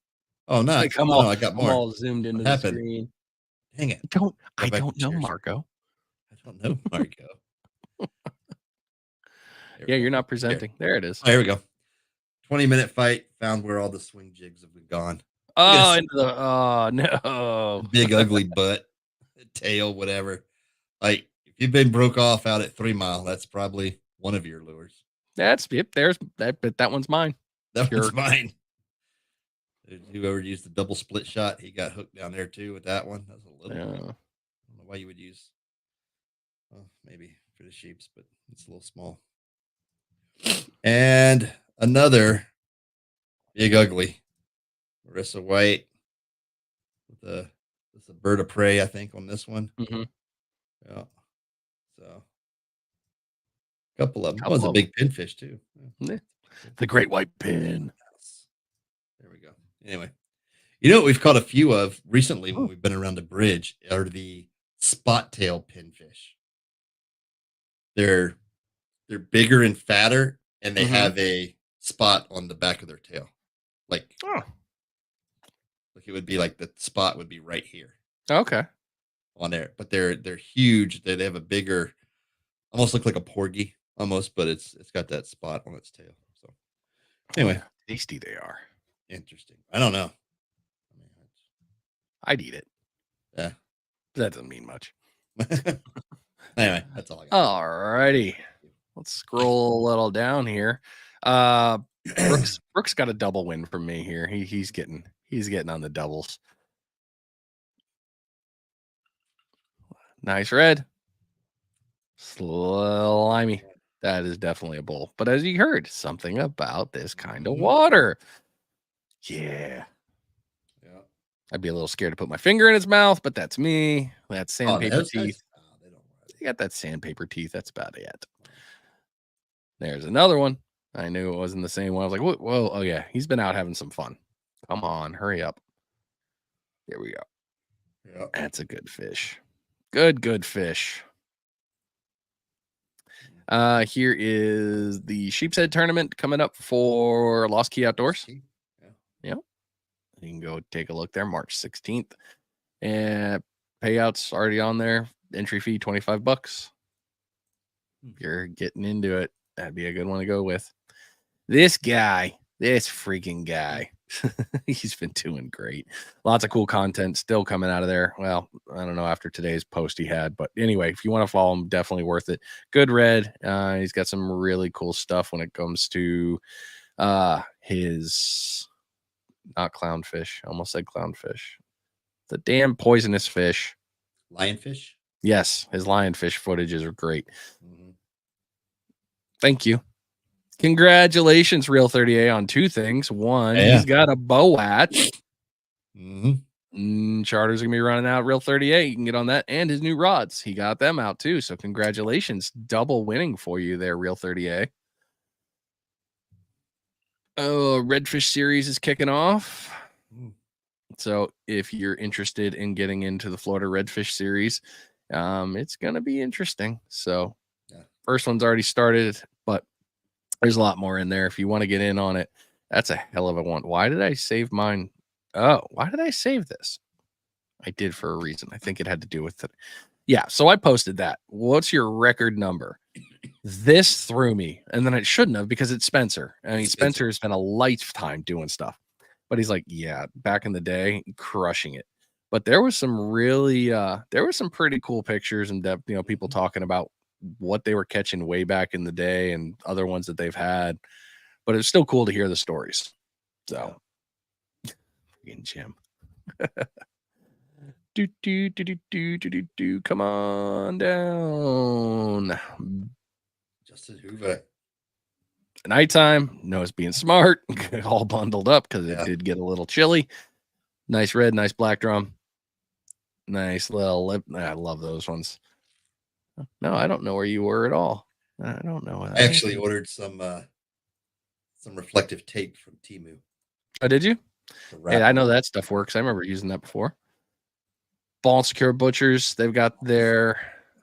[SPEAKER 1] Oh, no.
[SPEAKER 2] Like,
[SPEAKER 1] no, I got more.
[SPEAKER 2] I'm all zoomed into the screen.
[SPEAKER 1] Dang it.
[SPEAKER 2] I don't know, Marco.
[SPEAKER 1] I don't know, Marco.
[SPEAKER 2] Yeah, you're not presenting. There it is.
[SPEAKER 1] Oh, here we go. 20-minute fight. Found where all the swing jigs have been gone.
[SPEAKER 2] Oh, no.
[SPEAKER 1] Big ugly butt, tail, whatever. Like, if you've been broke off out at 3 Mile, that's probably one of your lures.
[SPEAKER 2] There's that one's mine.
[SPEAKER 1] That one's mine. Whoever used the double split shot, he got hooked down there too with that one. That's a little. I don't know why you would use. Well, maybe for the sheeps, but it's a little small. And another big ugly Marissa White with a bird of prey, I think, on this one. Yeah. So a couple of them. That was a big pinfish too.
[SPEAKER 2] Yeah. The great white pin.
[SPEAKER 1] There we go. Anyway, what we've caught a few of recently when we've been around the bridge are the spot tail pinfish. They're bigger and fatter, and they have a spot on the back of their tail, like it would be like the spot would be right here.
[SPEAKER 2] Okay.
[SPEAKER 1] On there, but they're huge. They have a bigger, almost look like a porgy, almost, but it's got that spot on its tail. So anyway,
[SPEAKER 2] tasty they are.
[SPEAKER 1] Interesting. I don't know.
[SPEAKER 2] I'd eat it.
[SPEAKER 1] Yeah.
[SPEAKER 2] That doesn't mean much.
[SPEAKER 1] Anyway, that's all I got.
[SPEAKER 2] All righty. Let's scroll a little down here. Brooks got a double win from me here. He's getting on the doubles. Nice red. Slimy. That is definitely a bull. But as you heard, something about this kind of water. Yeah. I'd be a little scared to put my finger in his mouth, but that's me. That's sandpaper teeth. You got that sandpaper teeth. That's about it. There's another one. I knew it wasn't the same one. I was like, whoa. Oh, yeah. He's been out having some fun. Come on. Hurry up. Here we go.
[SPEAKER 1] Yep.
[SPEAKER 2] That's a good fish. Good fish. Here is the Sheep's Head tournament coming up for Lost Key Outdoors. Yeah. You can go take a look there, March 16th. And payouts already on there. Entry fee $25. If you're getting into it, that'd be a good one to go with. This freaking guy. He's been doing great. Lots of cool content still coming out of there. Well, I don't know after today's post he had, but anyway, if you want to follow him, definitely worth it. Good red. He's got some really cool stuff when it comes to his not clownfish. I almost said clownfish. The damn poisonous fish.
[SPEAKER 1] Lionfish?
[SPEAKER 2] Yes, his lionfish footages are great. Thank you. Congratulations, Real 30A, on two things. One, he's got a bow hatch. Charter's going to be running out Real 30A. You can get on that. And his new rods. He got them out too. So congratulations. Double winning for you there, Real 30A. Oh, Redfish series is kicking off. So if you're interested in getting into the Florida Redfish series, it's going to be interesting. So first one's already started, but there's a lot more in there. If you want to get in on it, that's a hell of a one. Why did I save mine? Oh, why did I save this? I did for a reason. I think it had to do with it. Yeah, so I posted that. What's your record number? This threw me, and then it shouldn't have because it's Spencer. I mean, Spencer has been a lifetime doing stuff, but he's like, yeah, back in the day, crushing it. But there was some really, there were some pretty cool pictures and people talking about what they were catching way back in the day and other ones that they've had. But it's still cool to hear the stories. So, Jim. Come on down.
[SPEAKER 1] Justin Hoover.
[SPEAKER 2] Nighttime, it's being smart, all bundled up because it did get a little chilly. Nice red, nice black drum. Nice little lip. I love those ones. No, I don't know where you were at all. I don't know.
[SPEAKER 1] I actually ordered some reflective tape from Temu.
[SPEAKER 2] Oh, did you? Hey, I know that stuff works. I remember using that before. Ball Secure Butchers, they've got their.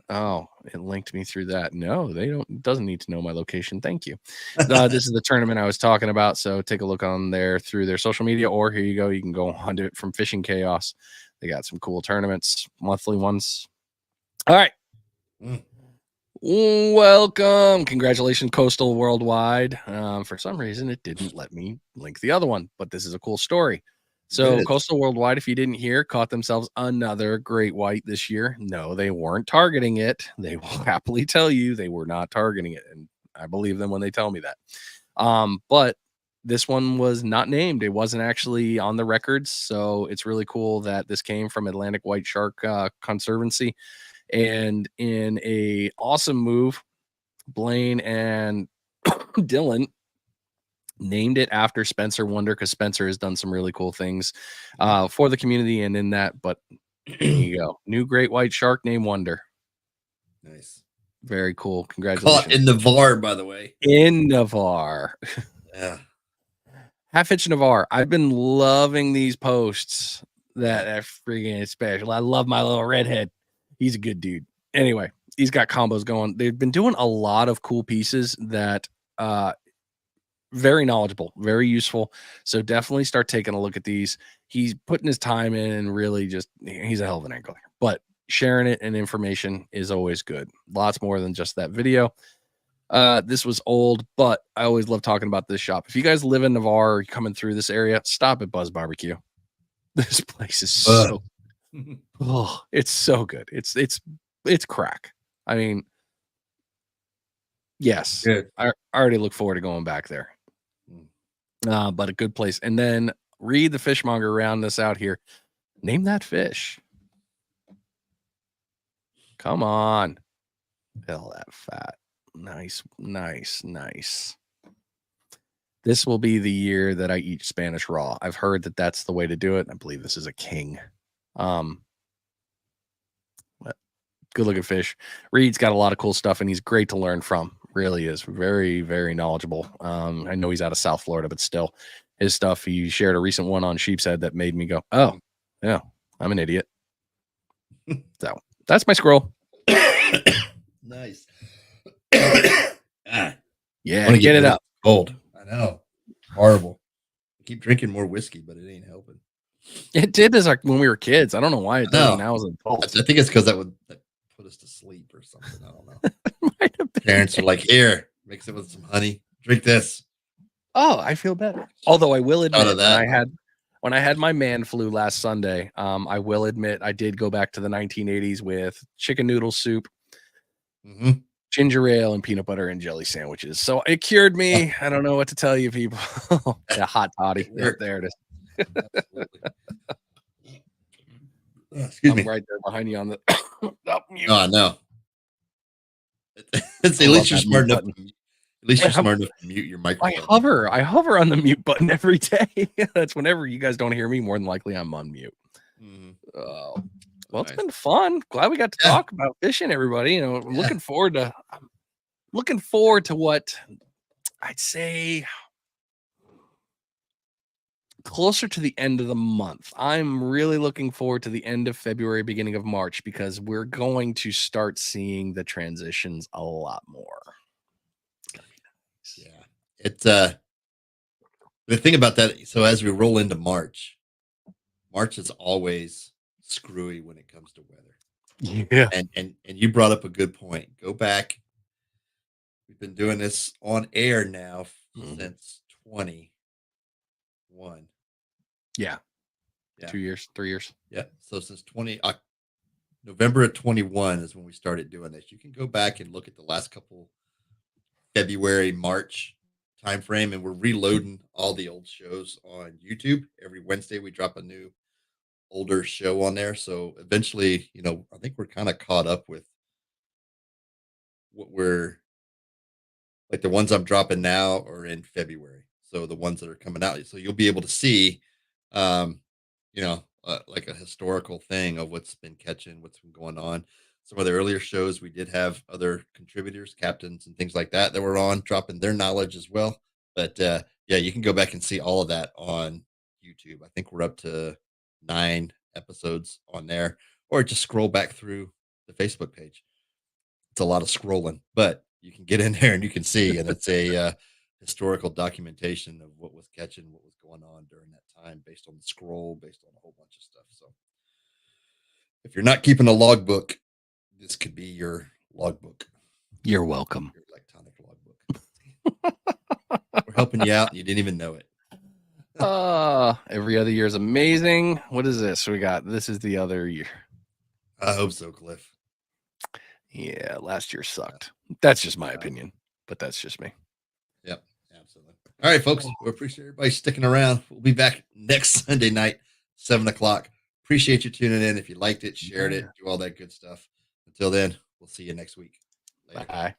[SPEAKER 2] Oh, it linked me through that. No, they don't. It doesn't need to know my location. Thank you. This is the tournament I was talking about. So take a look on there through their social media, or here you go. You can go onto it from Fishing Chaos. They got some cool tournaments, monthly ones. All right. Welcome. Congratulations, Coastal Worldwide. For some reason, it didn't let me link the other one, but this is a cool story. So Coastal Worldwide, if you didn't hear, caught themselves another great white this year. No, they weren't targeting it. They will happily tell you they were not targeting it. And I believe them when they tell me that. But this one was not named. It wasn't actually on the records. So it's really cool that this came from Atlantic White Shark Conservancy. And in a awesome move, Blaine and Dylan named it after Spencer Wonder, because Spencer has done some really cool things for the community and in that. But there you go. New great white shark named Wonder.
[SPEAKER 1] Nice.
[SPEAKER 2] Very cool. Congratulations.
[SPEAKER 1] Caught in Navarre, by the way.
[SPEAKER 2] In Navarre.
[SPEAKER 1] Yeah.
[SPEAKER 2] Half Inch Navarre. I've been loving these posts that are freaking special. I love my little redhead. He's a good dude. Anyway, he's got combos going. They've been doing a lot of cool pieces that very knowledgeable, very useful. So definitely start taking a look at these. He's putting his time in and really he's a hell of an angler. But sharing it and information is always good. Lots more than just that video. This was old, but I always love talking about this shop. If you guys live in Navarre or you're coming through this area, stop at Buzz Barbecue. This place is so it's so good. It's crack. I mean, yes, good. I already look forward to going back there. But a good place. And then Reed the fishmonger round this out here. Name that fish. Come on. Fill that fat. Nice. This will be the year that I eat Spanish raw. I've heard that that's the way to do it. I believe this is a king. Good looking fish. Reed's got a lot of cool stuff and he's great to learn from. Really is very, very knowledgeable. I know he's out of South Florida, but still his stuff. He shared a recent one on Sheep's Head that made me go, oh, yeah, I'm an idiot. So that's my scroll.
[SPEAKER 1] Nice.
[SPEAKER 2] Yeah, get it up.
[SPEAKER 1] Cold. I know. Horrible. I keep drinking more whiskey, but it ain't helping.
[SPEAKER 2] It did this like when we were kids. I don't know why it doesn't now as adults.
[SPEAKER 1] I think it's because that put us to sleep or something. I don't know. Parents are like, here, mix it with some honey. Drink this.
[SPEAKER 2] Oh, I feel better. Although I will admit when I had my man flu last Sunday, I will admit I did go back to the 1980s with chicken noodle soup, ginger ale, and peanut butter and jelly sandwiches. So it cured me. I don't know what to tell you, people. Yeah, hot toddy. There it is.
[SPEAKER 1] Excuse me.
[SPEAKER 2] Right there behind you on the
[SPEAKER 1] mute. Oh, no. It's at least you're smart enough. At least you're smart enough to mute your microphone.
[SPEAKER 2] I hover on the mute button every day. That's whenever you guys don't hear me. More than likely, I'm on mute. Well, nice. It's been fun. Glad we got to talk about fishing, everybody. You know, I'm looking forward to what I'd say closer to the end of the month. I'm really looking forward to the end of February, beginning of March, because we're going to start seeing the transitions a lot more.
[SPEAKER 1] Yeah. It's the thing about that. So as we roll into March is always screwy when it comes to weather.
[SPEAKER 2] Yeah.
[SPEAKER 1] And you brought up a good point. Go back. We've been doing this on air now since 21.
[SPEAKER 2] Yeah. 2 years, 3 years.
[SPEAKER 1] Yeah. So since November of 21 is when we started doing this. You can go back and look at the last couple February, March timeframe, and we're reloading all the old shows on YouTube. Every Wednesday we drop a new older show on there. So eventually, I think we're kind of caught up with what we're like. The ones I'm dropping now are in February. So the ones that are coming out. So you'll be able to see, like a historical thing of what's been catching, what's been going on. Some of the earlier shows, we did have other contributors, captains, and things like that were on, dropping their knowledge as well. But yeah, you can go back and see all of that on YouTube. I think we're up to 9 episodes on there, or just scroll back through the Facebook page. It's a lot of scrolling, but you can get in there and you can see, and it's a historical documentation of what was catching, what was going on during that time, based on the scroll, based on a whole bunch of stuff. So, if you're not keeping a logbook, this could be your logbook.
[SPEAKER 2] You're welcome.
[SPEAKER 1] Your electronic logbook. We're helping you out, and you didn't even know it.
[SPEAKER 2] Every other year is amazing. What is this? This is the other year.
[SPEAKER 1] I hope so, Cliff.
[SPEAKER 2] Yeah, last year sucked. That's just my opinion, but that's just me.
[SPEAKER 1] Yep, absolutely. All right, folks. We appreciate everybody sticking around. We'll be back next Sunday night, 7:00. Appreciate you tuning in. If you liked it, shared it, do all that good stuff. Until then, we'll see you next week. Later.
[SPEAKER 2] Bye.